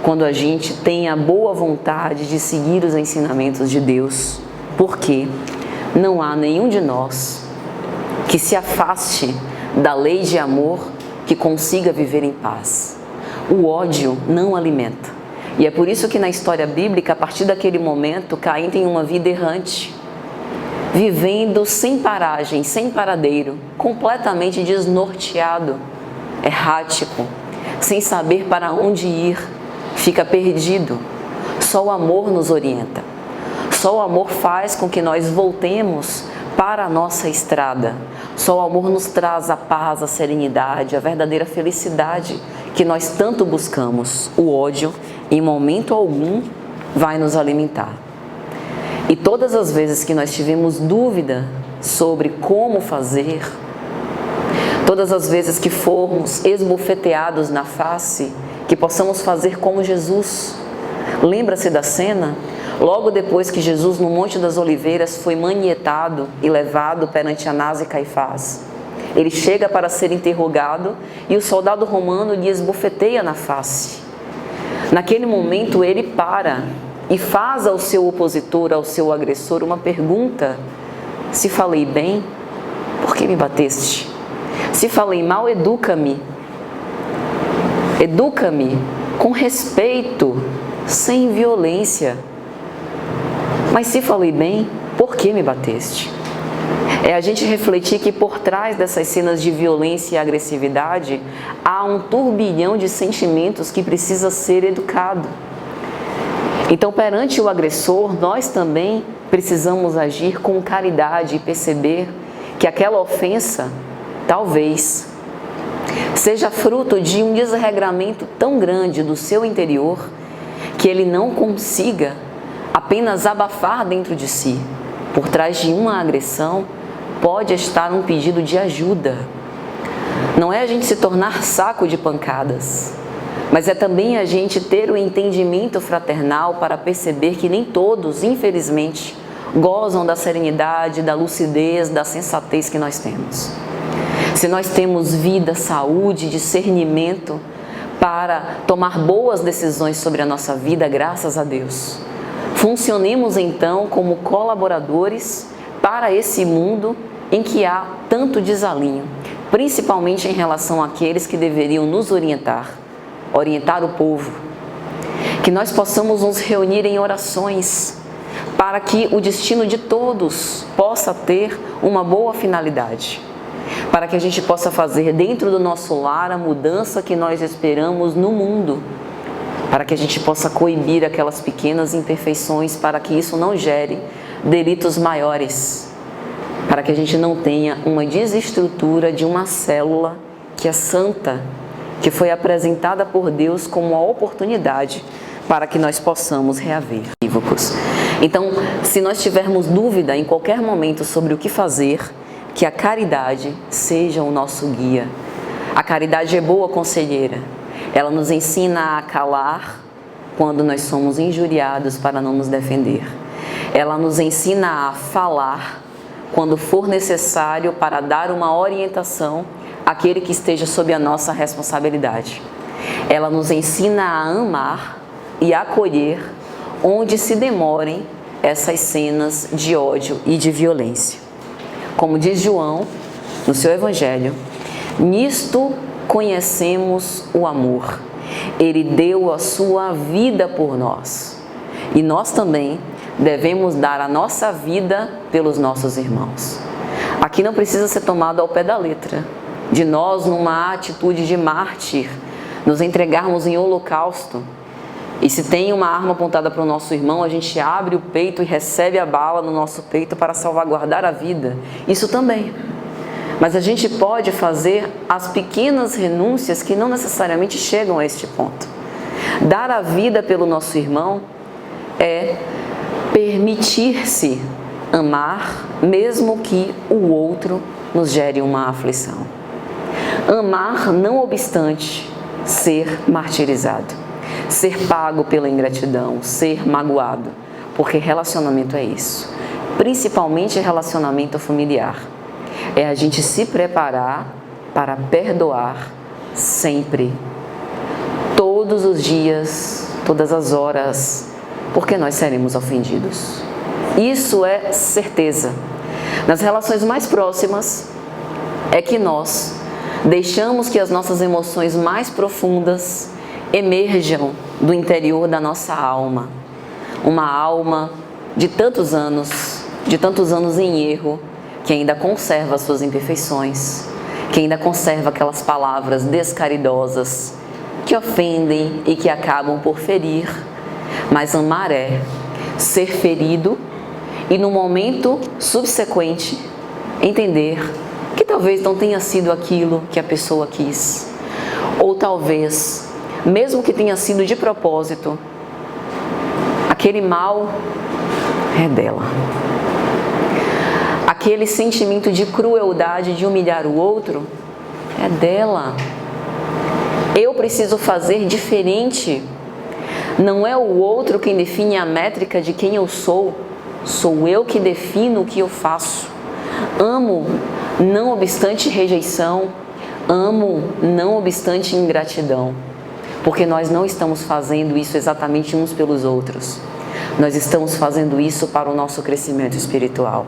quando a gente tem a boa vontade de seguir os ensinamentos de Deus, porque não há nenhum de nós que se afaste da lei de amor que consiga viver em paz. O ódio não alimenta. E é por isso que na história bíblica, a partir daquele momento, Caim tem uma vida errante, vivendo sem paragem, sem paradeiro, completamente desnorteado, errático, sem saber para onde ir, fica perdido. Só o amor nos orienta. Só o amor faz com que nós voltemos para a nossa estrada. Só o amor nos traz a paz, a serenidade, a verdadeira felicidade que nós tanto buscamos. O ódio, em momento algum, vai nos alimentar. E todas as vezes que nós tivemos dúvida sobre como fazer, todas as vezes que formos esbofeteados na face, que possamos fazer como Jesus. Lembra-se da cena? Logo depois que Jesus no Monte das Oliveiras foi manietado e levado perante Anás e Caifás. Ele chega para ser interrogado e o soldado romano lhe esbofeteia na face. Naquele momento ele para e faz ao seu opositor, ao seu agressor, uma pergunta: se falei bem, por que me bateste? Se falei mal, educa-me. Educa-me com respeito, sem violência. Mas se falei bem, por que me bateste? É a gente refletir que por trás dessas cenas de violência e agressividade há um turbilhão de sentimentos que precisa ser educado. Então, perante o agressor, nós também precisamos agir com caridade e perceber que aquela ofensa, talvez, seja fruto de um desregramento tão grande do seu interior que ele não consiga apenas abafar dentro de si. Por trás de uma agressão pode estar um pedido de ajuda. Não é a gente se tornar saco de pancadas, mas é também a gente ter o entendimento fraternal para perceber que nem todos, infelizmente, gozam da serenidade, da lucidez, da sensatez que nós temos. Se nós temos vida, saúde, discernimento para tomar boas decisões sobre a nossa vida, graças a Deus. Funcionemos então como colaboradores para esse mundo em que há tanto desalinho, principalmente em relação àqueles que deveriam nos orientar o povo. Que nós possamos nos reunir em orações para que o destino de todos possa ter uma boa finalidade, para que a gente possa fazer dentro do nosso lar a mudança que nós esperamos no mundo, para que a gente possa coibir aquelas pequenas imperfeições, para que isso não gere delitos maiores, para que a gente não tenha uma desestrutura de uma célula que é santa, que foi apresentada por Deus como uma oportunidade para que nós possamos reaver equívocos. Então, se nós tivermos dúvida em qualquer momento sobre o que fazer, que a caridade seja o nosso guia. A caridade é boa conselheira. Ela nos ensina a calar quando nós somos injuriados para não nos defender. Ela nos ensina a falar quando for necessário para dar uma orientação àquele que esteja sob a nossa responsabilidade. Ela nos ensina a amar e acolher onde se demorem essas cenas de ódio e de violência. Como diz João no seu Evangelho, nisto conhecemos o amor. Ele deu a sua vida por nós. E nós também devemos dar a nossa vida pelos nossos irmãos. Aqui não precisa ser tomado ao pé da letra. De nós, numa atitude de mártir, nos entregarmos em holocausto. E se tem uma arma apontada para o nosso irmão, a gente abre o peito e recebe a bala no nosso peito para salvaguardar a vida. Isso também. Mas a gente pode fazer as pequenas renúncias que não necessariamente chegam a este ponto. Dar a vida pelo nosso irmão é permitir-se amar, mesmo que o outro nos gere uma aflição. Amar, não obstante ser martirizado. Ser pago pela ingratidão, ser magoado, porque relacionamento é isso, principalmente relacionamento familiar. É a gente se preparar para perdoar sempre, todos os dias, todas as horas, porque nós seremos ofendidos. Isso é certeza. Nas relações mais próximas, é que nós deixamos que as nossas emoções mais profundas emerjam do interior da nossa alma. Uma alma de tantos anos em erro, que ainda conserva as suas imperfeições, que ainda conserva aquelas palavras descaridosas, que ofendem e que acabam por ferir. Mas amar é ser ferido e no momento subsequente entender que talvez não tenha sido aquilo que a pessoa quis, ou talvez mesmo que tenha sido de propósito, aquele mal é dela. Aquele sentimento de crueldade, de humilhar o outro, é dela. Eu preciso fazer diferente. Não é o outro quem define a métrica de quem eu sou eu que defino o que eu faço. Amo, não obstante rejeição, amo, não obstante ingratidão. Porque nós não estamos fazendo isso exatamente uns pelos outros. Nós estamos fazendo isso para o nosso crescimento espiritual.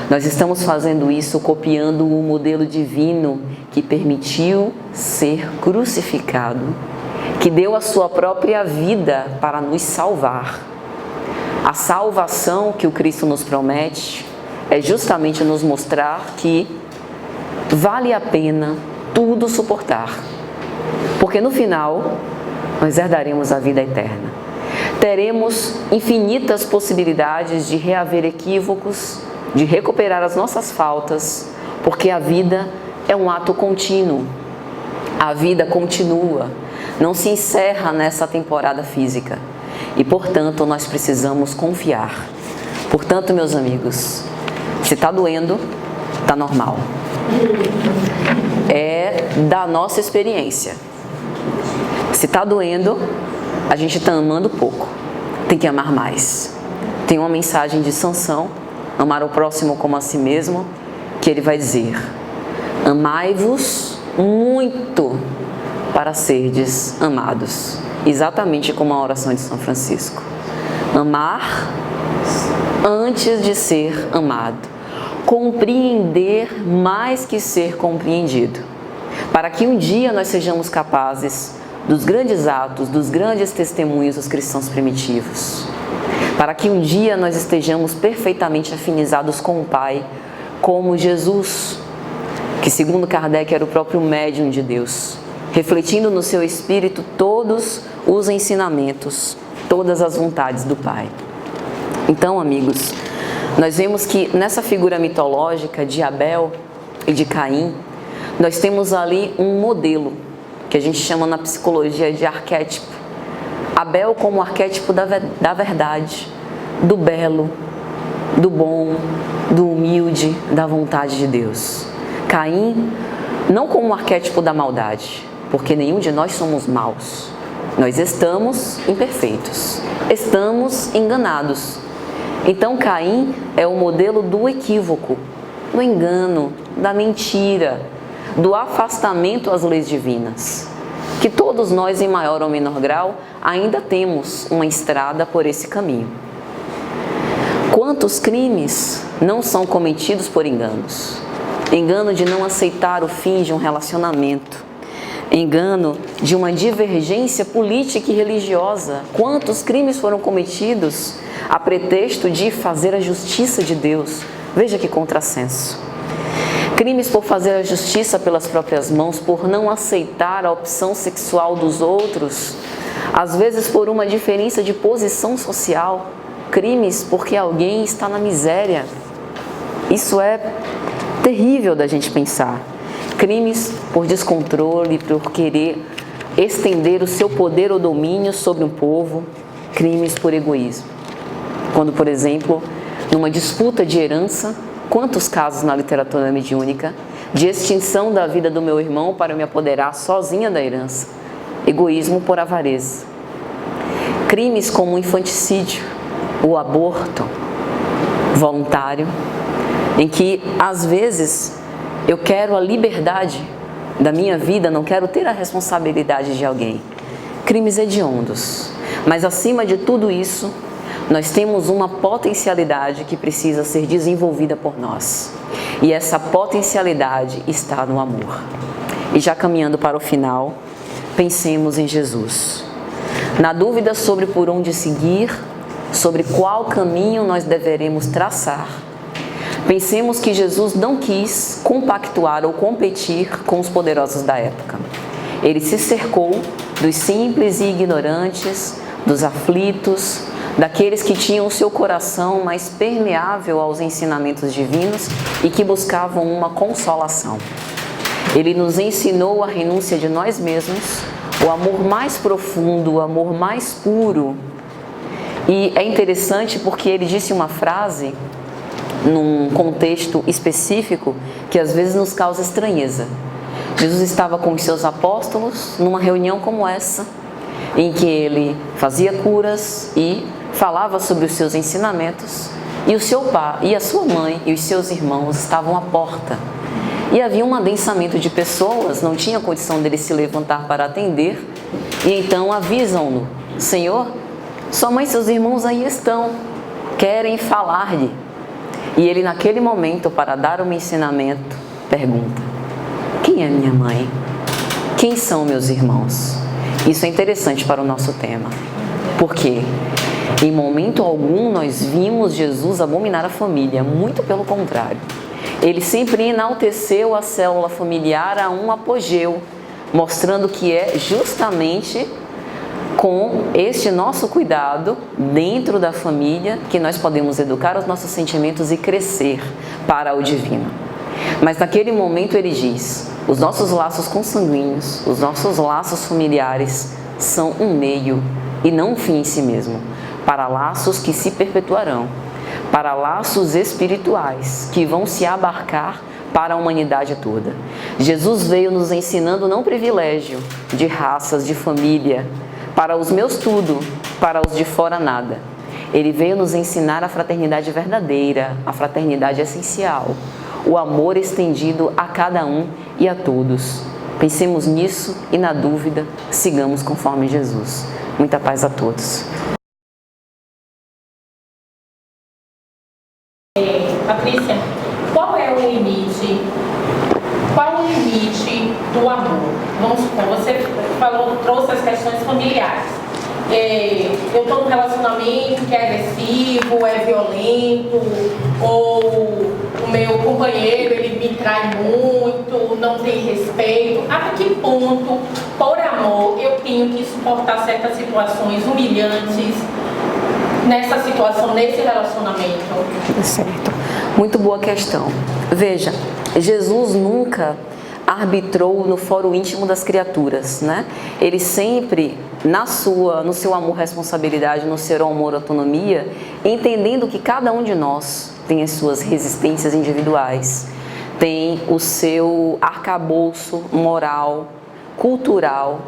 Nós estamos fazendo isso copiando o modelo divino que permitiu ser crucificado, que deu a sua própria vida para nos salvar. A salvação que o Cristo nos promete é justamente nos mostrar que vale a pena tudo suportar. Porque no final, nós herdaremos a vida eterna. Teremos infinitas possibilidades de reaver equívocos, de recuperar as nossas faltas, porque a vida é um ato contínuo. A vida continua, não se encerra nessa temporada física. E, portanto, nós precisamos confiar. Portanto, meus amigos, se está doendo, está normal. É da nossa experiência. Se está doendo, a gente está amando pouco. Tem que amar mais. Tem uma mensagem de Sansão, amar o próximo como a si mesmo, que ele vai dizer: amai-vos muito para serdes amados. Exatamente como a oração de São Francisco. Amar antes de ser amado. Compreender mais que ser compreendido. Para que um dia nós sejamos capazes dos grandes atos, dos grandes testemunhos dos cristãos primitivos. Para que um dia nós estejamos perfeitamente afinizados com o Pai, como Jesus, que segundo Kardec era o próprio médium de Deus. refletindo no seu espírito todos os ensinamentos, todas as vontades do Pai. Então, amigos, nós vemos que nessa figura mitológica de Abel e de Caim, nós temos ali um modelo, que a gente chama na psicologia de arquétipo. Abel como arquétipo da verdade, do belo, do bom, do humilde, da vontade de Deus. Caim não como um arquétipo da maldade, porque nenhum de nós somos maus. Nós estamos imperfeitos, estamos enganados. Então Caim é o modelo do equívoco, do engano, da mentira, do afastamento às leis divinas, que todos nós, em maior ou menor grau, ainda temos uma estrada por esse caminho. Quantos crimes não são cometidos por enganos? Engano de não aceitar o fim de um relacionamento, engano de uma divergência política e religiosa. Quantos crimes foram cometidos a pretexto de fazer a justiça de Deus? Veja que contrassenso. Crimes por fazer a justiça pelas próprias mãos, por não aceitar a opção sexual dos outros, às vezes por uma diferença de posição social. Crimes porque alguém está na miséria. Isso é terrível da gente pensar. Crimes por descontrole, por querer estender o seu poder ou domínio sobre um povo. Crimes por egoísmo. Quando, por exemplo, numa disputa de herança, quantos casos na literatura mediúnica de extinção da vida do meu irmão para eu me apoderar sozinha da herança? Egoísmo por avareza. Crimes como o infanticídio, o aborto voluntário, em que às vezes eu quero a liberdade da minha vida, não quero ter a responsabilidade de alguém. Crimes hediondos. Mas acima de tudo isso, nós temos uma potencialidade que precisa ser desenvolvida por nós. E essa potencialidade está no amor. E já caminhando para o final, pensemos em Jesus. Na dúvida sobre por onde seguir, sobre qual caminho nós deveremos traçar, pensemos que Jesus não quis compactuar ou competir com os poderosos da época. Ele se cercou dos simples e ignorantes, dos aflitos, daqueles que tinham o seu coração mais permeável aos ensinamentos divinos e que buscavam uma consolação. Ele nos ensinou a renúncia de nós mesmos, o amor mais profundo, o amor mais puro. E é interessante porque ele disse uma frase num contexto específico que às vezes nos causa estranheza. Jesus estava com os seus apóstolos numa reunião como essa, em que ele fazia curas e falava sobre os seus ensinamentos, e o seu pai e a sua mãe e os seus irmãos estavam à porta. E havia um adensamento de pessoas, não tinha condição dele se levantar para atender, e então avisam-no: Senhor, sua mãe e seus irmãos aí estão, querem falar-lhe. E ele naquele momento, para dar um ensinamento, pergunta: quem é minha mãe? Quem são meus irmãos? Isso é interessante para o nosso tema. Por quê? Em momento algum nós vimos Jesus abominar a família, muito pelo contrário. Ele sempre enalteceu a célula familiar a um apogeu, mostrando que é justamente com este nosso cuidado dentro da família que nós podemos educar os nossos sentimentos e crescer para o divino. Mas naquele momento ele diz: os nossos laços consanguíneos, os nossos laços familiares são um meio e não um fim em si mesmo, para laços que se perpetuarão, para laços espirituais que vão se abarcar para a humanidade toda. Jesus veio nos ensinando não privilégio de raças, de família, para os meus tudo, para os de fora nada. Ele veio nos ensinar a fraternidade verdadeira, a fraternidade essencial, o amor estendido a cada um e a todos. Pensemos nisso e, na dúvida, sigamos conforme Jesus. Muita paz a todos. Patrícia, qual é o limite? Qual o limite do amor? Vamos supor, você trouxe as questões familiares. Eu estou num relacionamento que é agressivo, é violento, ou o meu companheiro, ele me trai muito, não tem respeito. Até que ponto, por amor, eu tenho que suportar certas situações humilhantes nessa situação, nesse relacionamento? Certo. Muito boa questão. Veja, Jesus nunca arbitrou no fórum íntimo das criaturas, né? Ele sempre, no seu amor, responsabilidade, no seu amor, autonomia, entendendo que cada um de nós tem as suas resistências individuais, tem o seu arcabouço moral, cultural.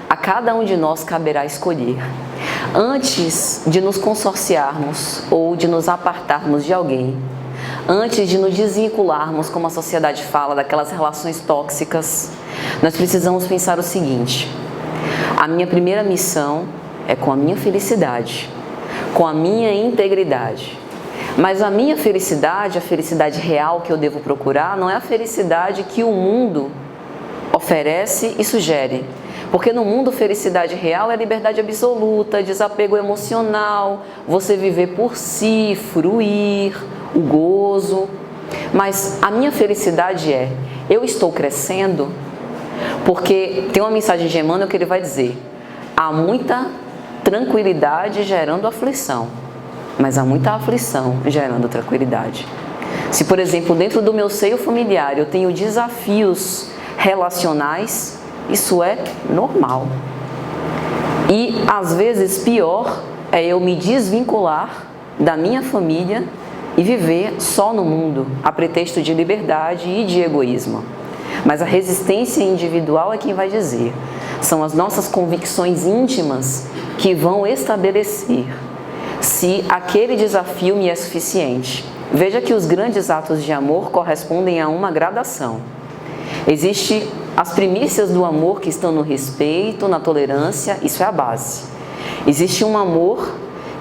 A cada um de nós caberá escolher. Antes de nos consorciarmos ou de nos apartarmos de alguém, antes de nos desvincularmos, como a sociedade fala, daquelas relações tóxicas, nós precisamos pensar o seguinte: a minha primeira missão é com a minha felicidade, com a minha integridade. Mas a minha felicidade, a felicidade real que eu devo procurar, não é a felicidade que o mundo oferece e sugere. Porque no mundo, felicidade real é liberdade absoluta, desapego emocional, você viver por si, fruir, o gozo. Mas a minha felicidade é: eu estou crescendo, porque tem uma mensagem de Emmanuel que ele vai dizer: há muita tranquilidade gerando aflição, mas há muita aflição gerando tranquilidade. Se, por exemplo, dentro do meu seio familiar eu tenho desafios relacionais, isso é normal. E, às vezes, pior é eu me desvincular da minha família e viver só no mundo, a pretexto de liberdade e de egoísmo. Mas a resistência individual é quem vai dizer. São as nossas convicções íntimas que vão estabelecer se aquele desafio me é suficiente. Veja que os grandes atos de amor correspondem a uma gradação. Existem as primícias do amor que estão no respeito, na tolerância, isso é a base. Existe um amor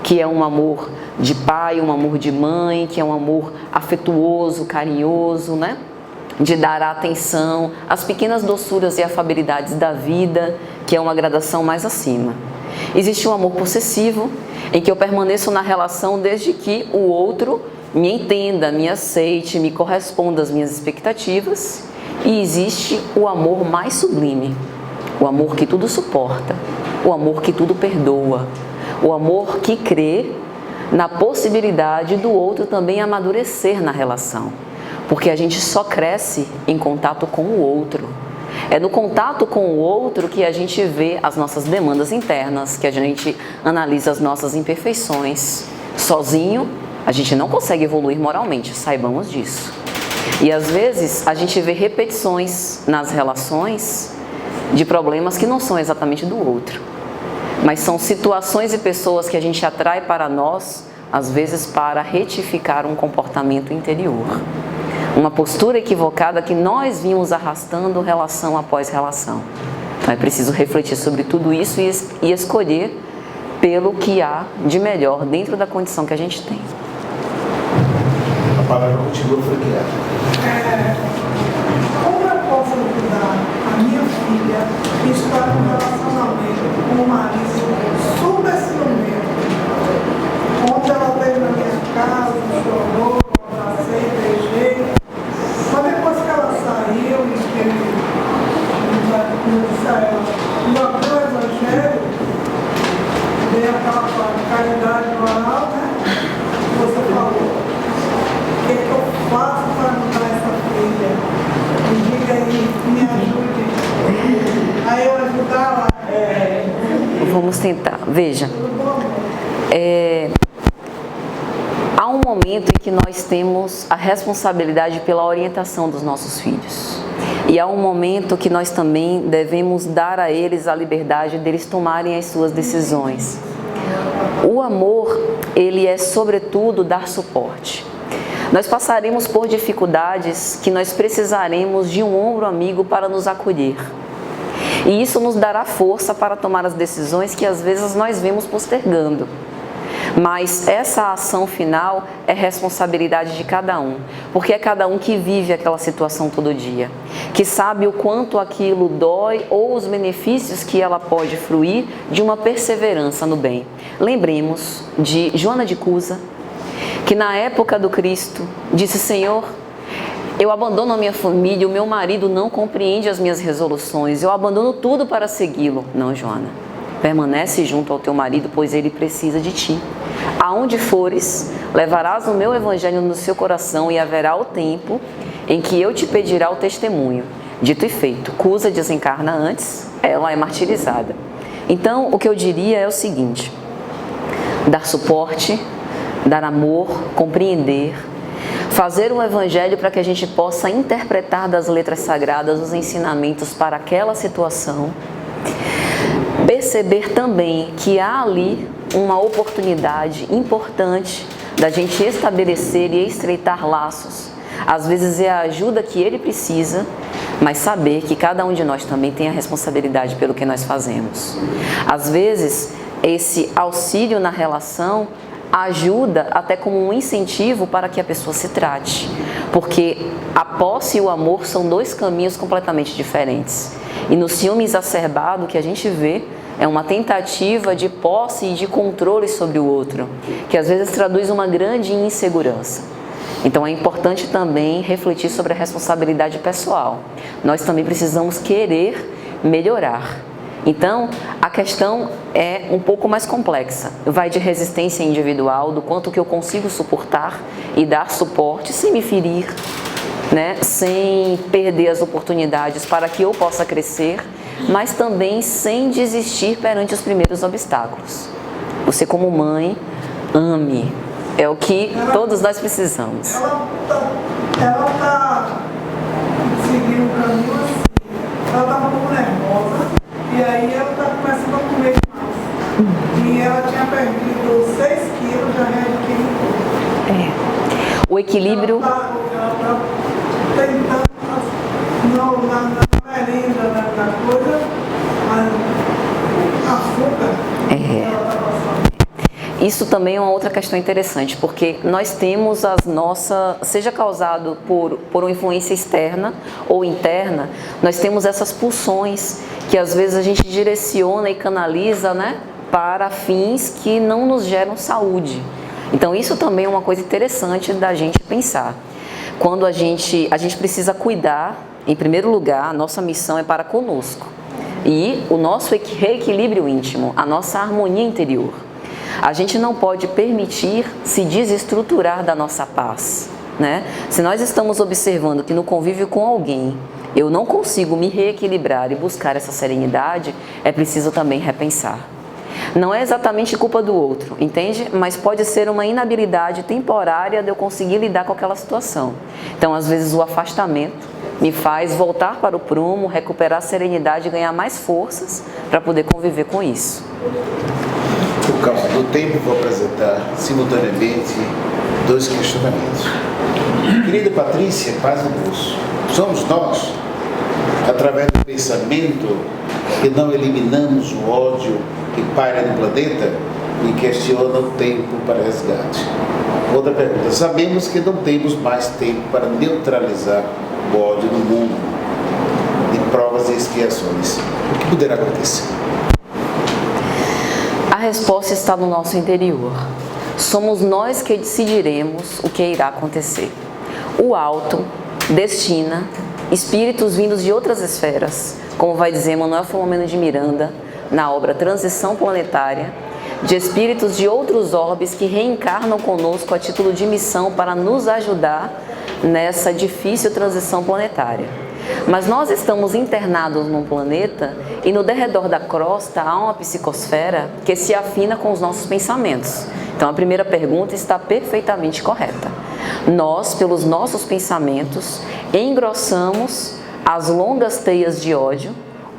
que é um amor de pai, um amor de mãe, que é um amor afetuoso, carinhoso, né? De dar atenção às pequenas doçuras e afabilidades da vida, que é uma gradação mais acima. Existe um amor possessivo, em que eu permaneço na relação desde que o outro me entenda, me aceite, me corresponda às minhas expectativas. E existe o amor mais sublime, o amor que tudo suporta, o amor que tudo perdoa, o amor que crê na possibilidade do outro também amadurecer na relação. Porque a gente só cresce em contato com o outro. É no contato com o outro que a gente vê as nossas demandas internas, que a gente analisa as nossas imperfeições. Sozinho, a gente não consegue evoluir moralmente, saibamos disso. E às vezes a gente vê repetições nas relações de problemas que não são exatamente do outro, mas são situações e pessoas que a gente atrai para nós, às vezes para retificar um comportamento interior. Uma postura equivocada que nós vimos arrastando relação após relação. Então é preciso refletir sobre tudo isso e escolher pelo que há de melhor dentro da condição que a gente tem. A palavra continua franqueada. Como eu posso ajudar a minha filha que está em um relacionamento com o marido super ciumento, onde ela veio na minha casa, chorou, abracei, beijei, mas depois que ela saiu e que ele disse a ela, não abriu o evangelho, dei aquela caridade moral, né? Que você falou. O que eu faço para ajudar essa filha? Me diga aí, me ajude. Aí eu ajudar ela. Vamos tentar. Veja, há um momento em que nós temos a responsabilidade pela orientação dos nossos filhos. E há um momento que nós também devemos dar a eles a liberdade deles tomarem as suas decisões. O amor, ele é sobretudo dar suporte. Nós passaremos por dificuldades que nós precisaremos de um ombro amigo para nos acolher. E isso nos dará força para tomar as decisões que às vezes nós vemos postergando. Mas essa ação final é responsabilidade de cada um, porque é cada um que vive aquela situação todo dia, que sabe o quanto aquilo dói ou os benefícios que ela pode fruir de uma perseverança no bem. Lembremos de Joana de Cusa, que na época do Cristo disse: Senhor, Eu abandono a minha família, o meu marido não compreende as minhas resoluções, eu abandono tudo para segui-lo. Não, Joana. Permanece junto ao teu marido, pois ele precisa de ti. Aonde fores, levarás o meu evangelho no seu coração e haverá o tempo em que eu te pedirá o testemunho. Dito e feito, Cusa desencarna antes, ela é martirizada. Então, o que eu diria é o seguinte: dar suporte, dar amor, compreender, fazer um evangelho para que a gente possa interpretar das letras sagradas os ensinamentos para aquela situação, perceber também que há ali uma oportunidade importante da gente estabelecer e estreitar laços. Às vezes é a ajuda que ele precisa, mas saber que cada um de nós também tem a responsabilidade pelo que nós fazemos. Às vezes, esse auxílio na relação ajuda até como um incentivo para que a pessoa se trate, porque a posse e o amor são dois caminhos completamente diferentes. E no ciúme exacerbado que a gente vê é uma tentativa de posse e de controle sobre o outro, que às vezes traduz uma grande insegurança. Então é importante também refletir sobre a responsabilidade pessoal. Nós também precisamos querer melhorar. Então, a questão é um pouco mais complexa. Vai de resistência individual, do quanto que eu consigo suportar e dar suporte sem me ferir, né? Sem perder as oportunidades para que eu possa crescer, mas também sem desistir perante os primeiros obstáculos. Você, como mãe, ame. É o que todos nós precisamos. Ela tá seguindo um caminho assim. Ela tá um pouco nervosa e aí ela tá começando a comer mais. E ela tinha perdido 6 quilos, já readquiriu. O equilíbrio... Ela tá tentando, na merenda, na coisa, açúcar. Ela tá passando. Isso também é uma outra questão interessante, porque nós temos as nossas, seja causado por uma influência externa ou interna, nós temos essas pulsões que às vezes a gente direciona e canaliza, né, para fins que não nos geram saúde. Então isso também é uma coisa interessante da gente pensar. Quando a gente precisa cuidar, em primeiro lugar, a nossa missão é para conosco. E o nosso reequilíbrio íntimo, a nossa harmonia interior. A gente não pode permitir se desestruturar da nossa paz, né? Se nós estamos observando que no convívio com alguém eu não consigo me reequilibrar e buscar essa serenidade, é preciso também repensar. Não é exatamente culpa do outro, entende? Mas pode ser uma inabilidade temporária de eu conseguir lidar com aquela situação. Então, às vezes, o afastamento me faz voltar para o prumo, recuperar a serenidade e ganhar mais forças para poder conviver com isso. Por causa do tempo, vou apresentar simultaneamente 2 questionamentos. Querida Patrícia, paz no bolso. Somos nós, através do pensamento, que não eliminamos o ódio que paira no planeta e questiona o tempo para resgate. Outra pergunta. Sabemos que não temos mais tempo para neutralizar o ódio no mundo de provas e expiações. O que poderá acontecer? A resposta está no nosso interior. Somos nós que decidiremos o que irá acontecer. O alto destina espíritos vindos de outras esferas, como vai dizer Manuel Filomeno de Miranda, na obra Transição Planetária, de espíritos de outros orbes que reencarnam conosco a título de missão para nos ajudar nessa difícil transição planetária. Mas nós estamos internados num planeta e no derredor da crosta há uma psicosfera que se afina com os nossos pensamentos. Então a primeira pergunta está perfeitamente correta. Nós, pelos nossos pensamentos, engrossamos as longas teias de ódio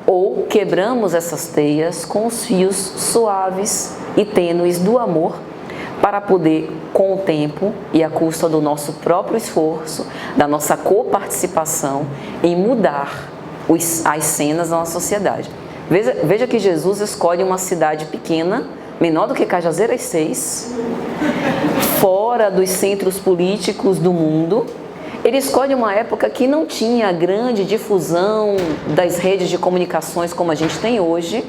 ou quebramos essas teias com os fios suaves e tênues do amor para poder, com o tempo e à custa do nosso próprio esforço, da nossa coparticipação, em mudar as cenas da nossa sociedade. Veja que Jesus escolhe uma cidade pequena, menor do que Cajazeiras 6, fora dos centros políticos do mundo. Ele escolhe uma época que não tinha grande difusão das redes de comunicações como a gente tem hoje,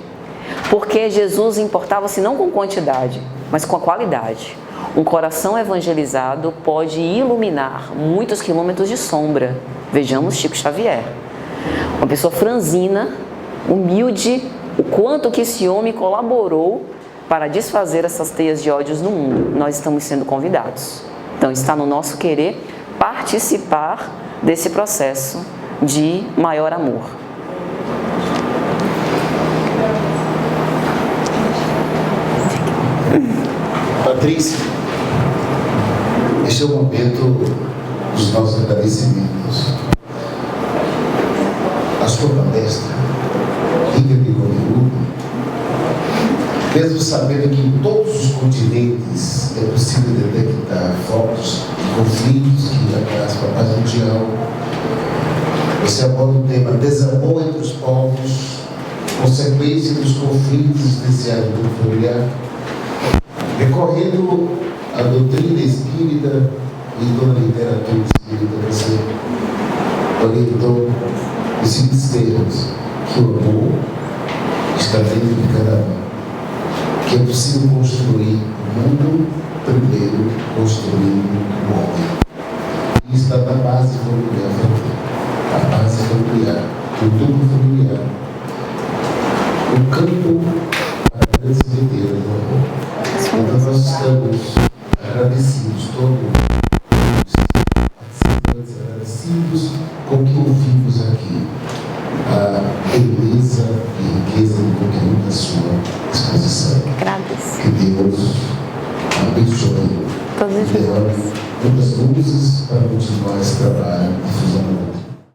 porque Jesus importava-se não com quantidade, mas com a qualidade. Um coração evangelizado pode iluminar muitos quilômetros de sombra. Vejamos Chico Xavier. Uma pessoa franzina, humilde, o quanto que esse homem colaborou para desfazer essas teias de ódios no mundo. Nós estamos sendo convidados. Então está no nosso querer participar desse processo de maior amor. Patrícia, este é o momento dos nossos agradecimentos. A sua palestra, rica de conteúdo, mesmo sabendo que em todos os continentes é possível detectar focos de conflitos que ameaçam a paz mundial, você aborda o tema desamor entre os povos, consequência dos conflitos especiais do grupo familiar, recorrendo à doutrina espírita e toda a literatura espírita. Você orientou os seguintes termos: que o amor está dentro de cada um, que é possível construir o mundo primeiro construindo o homem. E está na base familiar, a base familiar, o núcleo familiar, o campo para grandes verdadeiras do amor. Então nós estamos agradecidos, todos os participantes agradecidos com o que ouvimos aqui, a beleza e riqueza do conteúdo da sua exposição. Agradeço. Que Deus abençoe Todos os e derrame muitas luzes para continuar esse trabalho de difusão.